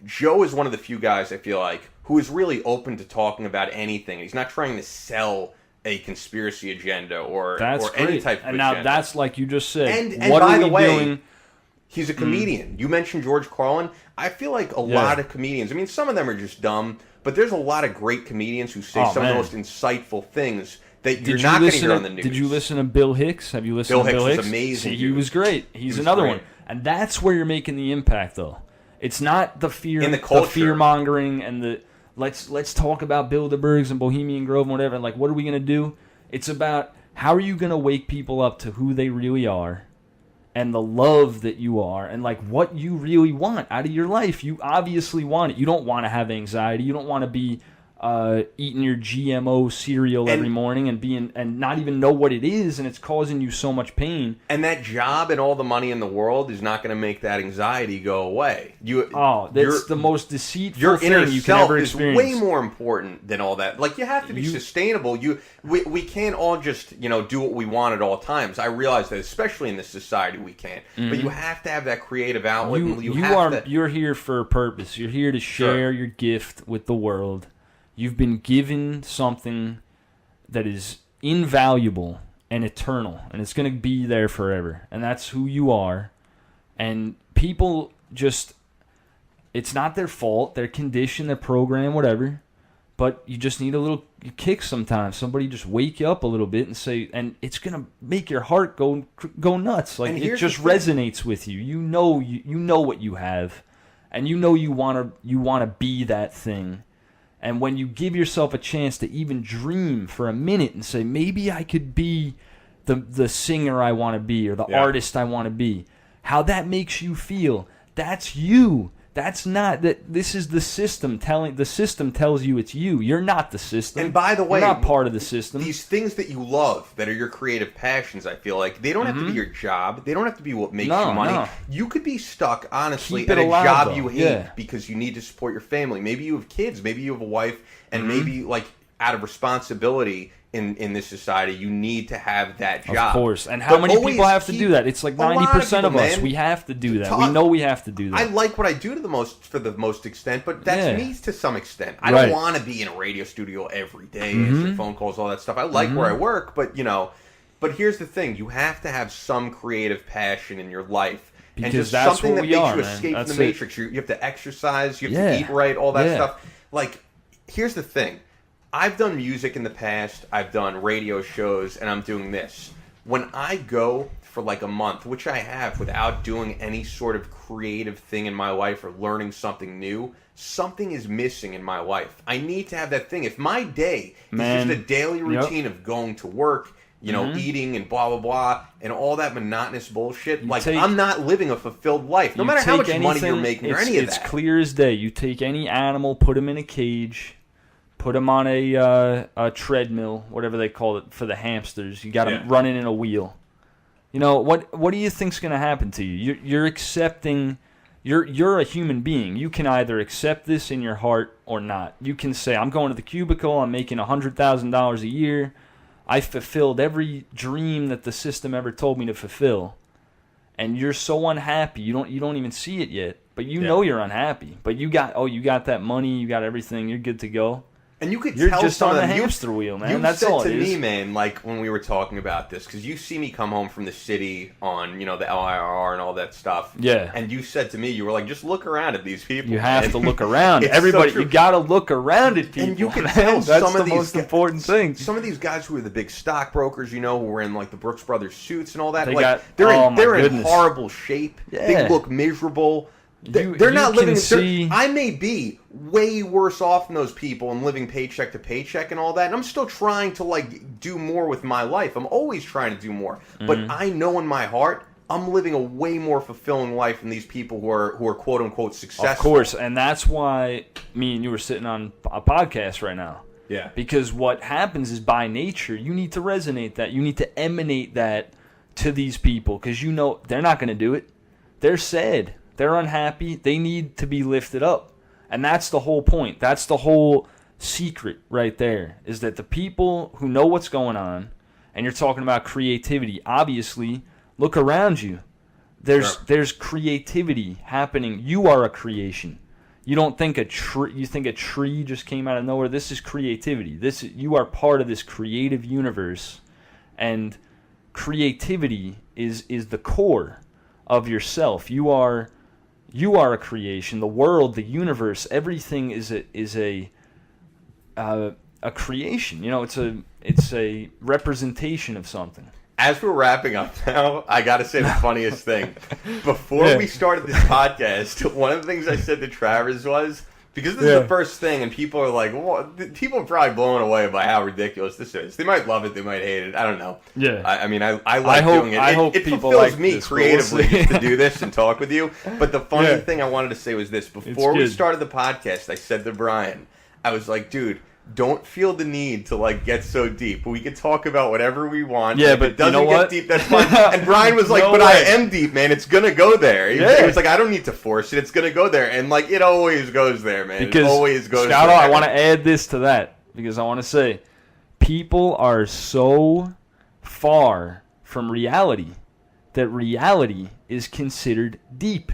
Joe is one of the few guys, I feel like, who is really open to talking about anything. He's not trying to sell a conspiracy agenda or any type of agenda. And now that's like you just said. And what by are the we way, doing? He's a comedian. You mentioned George Carlin. I feel like a lot of comedians, I mean, some of them are just dumb, but there's a lot of great comedians who say some of the most insightful things that you're not going to hear on the news. Did you listen to Bill Hicks? Have you listened to Bill Hicks? Was amazing. See, he was great. He's another great. one. And that's where you're making the impact, though. It's not the fear, in the culture, fear-mongering and the let's talk about Bilderbergs and Bohemian Grove and whatever. Like, what are we going to do? It's about how are you going to wake people up to who they really are and the love that you are and, like, what you really want out of your life. You obviously want it. You don't want to have anxiety. You don't want to be eating your GMO cereal every morning and not even know what it is, and it's causing you so much pain. And that job and all the money in the world is not going to make that anxiety go away. That's the most deceitful thing you can ever experience. Is way more important than all that. Like, you have to be sustainable. We can't all just do what we want at all times. I realize that, especially in this society, we can't. Mm-hmm. But you have to have that creative outlet. You're here for a purpose. You're here to share your gift with the world. You've been given something that is invaluable and eternal, and it's going to be there forever, and that's who you are. And people it's not their fault, their condition, their program, whatever, but you just need a little kick sometimes. Somebody just wake you up a little bit and say, and it's going to make your heart go nuts. Like, it just resonates with you. You know what you have, and you want to be that thing. And when you give yourself a chance to even dream for a minute and say, maybe I could be the singer I want to be or the artist I want to be, how that makes you feel, that's you. That's not that. This is the system telling. The system tells you it's you. You're not the system. And by the way, you're not part of the system. These things that you love, that are your creative passions, I feel like they don't have to be your job. They don't have to be what makes you money. No. You could be stuck, honestly, at a job you hate because you need to support your family. Maybe you have kids. Maybe you have a wife, and maybe, like, out of responsibility in this society, you need to have that job. Of course. And how many people have to do that? It's like 90% of us. We have to do that. We know we have to do that. I like what I do for the most extent, but that's me to some extent. I don't want to be in a radio studio every day, answering phone calls, all that stuff. I like where I work, but here's the thing. You have to have some creative passion in your life. Because and just that's something what that we makes are, you man. escape That's from the matrix. You have to exercise, you have to eat right, all that stuff. Like, here's the thing. I've done music in the past, I've done radio shows, and I'm doing this. When I go for like a month, which I have without doing any sort of creative thing in my life or learning something new, something is missing in my life. I need to have that thing. If my day is just a daily routine of going to work, eating and blah, blah, blah, and all that monotonous bullshit, I'm not living a fulfilled life. No matter how much money you're making or any of that. It's clear as day. You take any animal, put him in a cage, put them on a treadmill, whatever they call it for the hamsters. You got them running in a wheel. What do you think's going to happen to you? You're accepting. You're a human being. You can either accept this in your heart or not. You can say, I'm going to the cubicle. I'm making $100,000 a year. I fulfilled every dream that the system ever told me to fulfill. And you're so unhappy. You don't even see it yet. but you know you're unhappy. But you got that money, you got everything, you're good to go. And you could You're tell just some on of the them. hamster wheel, man. You That's said all to it is. me, man, like when we were talking about this, because you see me come home from the city on, the LIRR and all that stuff. Yeah. And you said to me, you were like, just look around at these people. You have man. to look around. It's Everybody, so you got to look around at people. And you can man. tell That's some the of these most important thing. Some of these guys who are the big stockbrokers, who were in like the Brooks Brothers suits and all that. They like got- they're oh, in my they're in goodness. horrible shape. Yeah. They look miserable. You They're not can living. see- I may be way worse off than those people and living paycheck to paycheck and all that, and I'm still trying to like do more with my life. I'm always trying to do more, but I know in my heart I'm living a way more fulfilling life than these people who are quote unquote successful. Of course, and that's why me and you were sitting on a podcast right now. Yeah. Because what happens is by nature, you need to resonate that. You need to emanate that to these people because they're not going to do it. They're sad. They're unhappy. They need to be lifted up. And that's the whole point. That's the whole secret right there, is that the people who know what's going on, and you're talking about creativity, obviously, look around you. There's creativity happening. You are a creation. You don't think you think a tree just came out of nowhere. This is creativity. You are part of this creative universe, and creativity is the core of yourself. You are a creation. The world, the universe, everything is a creation. It's a representation of something. As we're wrapping up now, I got to say the funniest thing. Before we started this podcast, one of the things I said to Travers was, because this is the first thing, and people are like, well, people are probably blown away by how ridiculous this is. They might love it, they might hate it. I don't know. Yeah. I mean, I like doing it. I hope it people fulfills like me this, but creatively we'll see. just to do this and talk with you. But the funny thing I wanted to say was this. Before we good. started the podcast, I said to Brian, I was like, dude, don't feel the need to like get so deep. We can talk about whatever we want. Yeah, If but it doesn't you know get what? deep, that's fine. And Brian was like, No but way. I am deep, man. It's gonna go there. He Yeah. was like, I don't need to force it. It's gonna go there. And like, it always goes there, man. Because it always goes Scotto, there. I want to add this to that because I want to say people are so far from reality that reality is considered deep.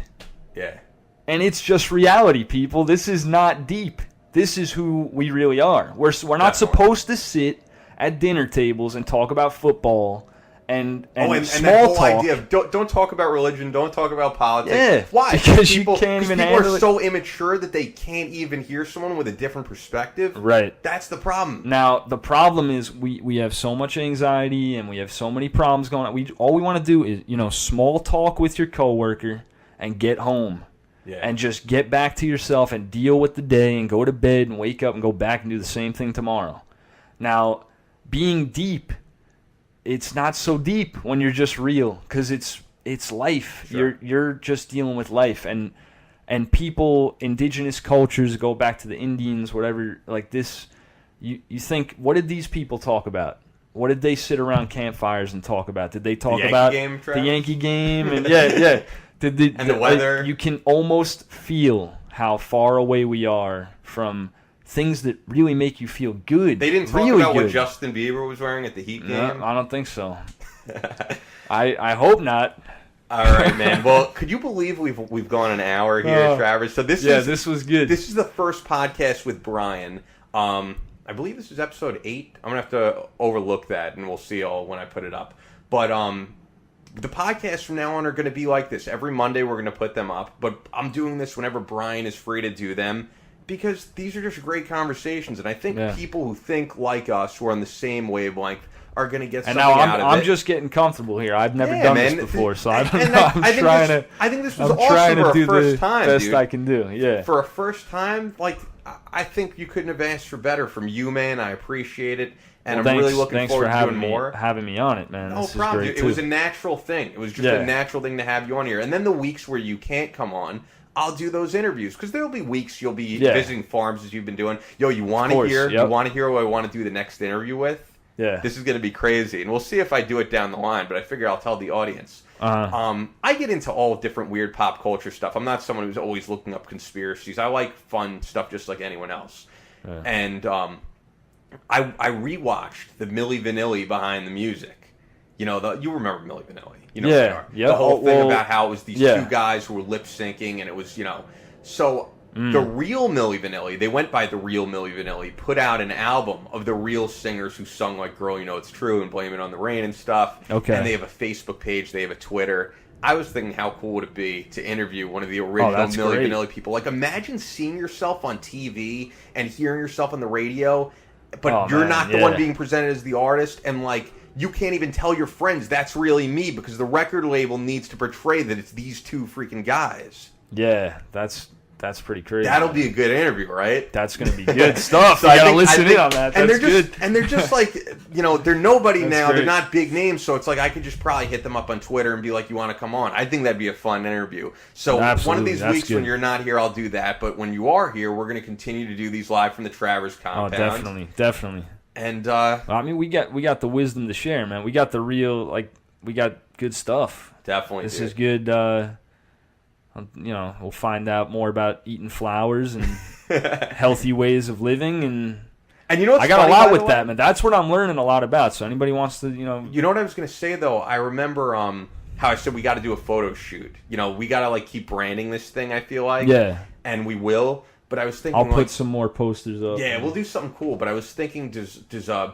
Yeah. And it's just reality, people. This is not deep. This is who we really are. We're not supposed to sit at dinner tables and talk about football and and small that whole talk. idea of don't talk about religion, don't talk about politics. Yeah, Why? because you people, can't even people handle are it. so immature that they can't even hear someone with a different perspective. Right. That's the problem. Now, the problem is we have so much anxiety and we have so many problems going on. All we want to do is, small talk with your coworker and get home. Yeah. And just get back to yourself and deal with the day and go to bed and wake up and go back and do the same thing tomorrow. Now, being deep, it's not so deep when you're just real because it's life. Sure. You're just dealing with life. And people, indigenous cultures, go back to the Indians, whatever, like this. You think, what did these people talk about? What did they sit around campfires and talk about? Did they talk Yankee about game, the Travis? Yankee game? And yeah. And the weather. You can almost feel how far away we are from things that really make you feel good. They didn't talk really about what good. Justin Bieber was wearing at the Heat game. No, I don't think so. I hope not. All right, man. Well, could you believe we've gone an hour here, Travers? So this was good. This is the first podcast with Brian. I believe this is episode 8. I'm gonna have to overlook that, and we'll see all when I put it up. But the podcasts from now on are going to be like this. Every Monday we're going to put them up, but I'm doing this whenever Brian is free to do them because these are just great conversations, and I think people who think like us, who are on the same wavelength, are going to get something out of it. And now I'm just getting comfortable here. I've never done this before, so I don't know. I think this was I'm awesome trying for to a do first the time, best dude. I can do. Yeah. For a first time, like I think you couldn't have asked for better from you, man. I appreciate it. And I'm really looking forward to doing more. Having me on it, man. No This problem. is great It was a natural thing. It was just a natural thing to have you on here. And then the weeks where you can't come on, I'll do those interviews because there'll be weeks you'll be visiting farms as you've been doing. Yo, you want to hear? Yep. You want to hear who I want to do the next interview with? Yeah. This is going to be crazy, and we'll see if I do it down the line. But I figure I'll tell the audience. I get into all different weird pop culture stuff. I'm not someone who's always looking up conspiracies. I like fun stuff just like anyone else. And I rewatched the Milli Vanilli Behind the Music. You know, you remember Milli Vanilli. You know Yeah, who they are. yeah. The whole thing Well, about how it was these yeah. two guys who were lip syncing, and it was, you know. So the real Milli Vanilli, they went by the real Milli Vanilli, put out an album of the real singers who sung like Girl, You Know It's True and Blame It on the Rain and stuff. Okay. And they have a Facebook page, they have a Twitter. I was thinking, how cool would it be to interview one of the original that's Milli great. Vanilli people? Like, imagine seeing yourself on TV and hearing yourself on the radio, but you're not the one being presented as the artist, and like, you can't even tell your friends that's really me because the record label needs to portray that it's these two freaking guys. Yeah, that's pretty crazy. That'll be a good interview, right? That's going to be good stuff. So You I got to think- listen I think- in on that. And That's they're just, good. And they're just like, you know, they're nobody That's now. great. They're not big names, so it's like I could just probably hit them up on Twitter and be like, "You want to come on?" I think that'd be a fun interview. So one of Absolutely, these that's weeks when good. you're not here, I'll do that. But when you are here, we're going to continue to do these live from the Travers Oh, compound. definitely. And I mean, we got the wisdom to share, man. We got the real, like, we got good stuff. definitely, This dude. is good. You know, we'll find out more about eating flowers and healthy ways of living, and you know what's I got a funny, lot by with the way? that, man. That's what I'm learning a lot about. So anybody wants to, you know, You know what I was going to say, though? I remember how I said we got to do a photo shoot. You know, we got to, like, keep branding this thing, I feel like. yeah, And we will. But I was thinking, I'll like, put some more posters up. yeah, we'll do something cool. But I was thinking, does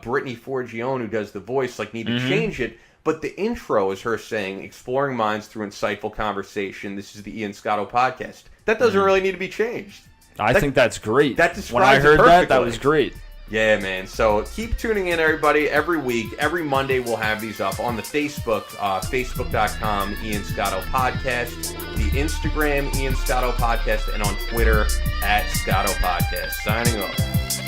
Brittany Forgione, who does the voice, like, need to Mm-hmm. change it? But the intro is her saying, exploring minds through insightful conversation. This is the Ian Scotto podcast. That doesn't really need to be changed. I think that's great. that when I describes it heard that perfectly. was great. Yeah, man. So keep tuning in, everybody. Every week, every Monday, we'll have these up on the Facebook, facebook.com, Ian Scotto Podcast, the Instagram, Ian Scotto Podcast, and on Twitter, @Scotto Podcast. Signing off.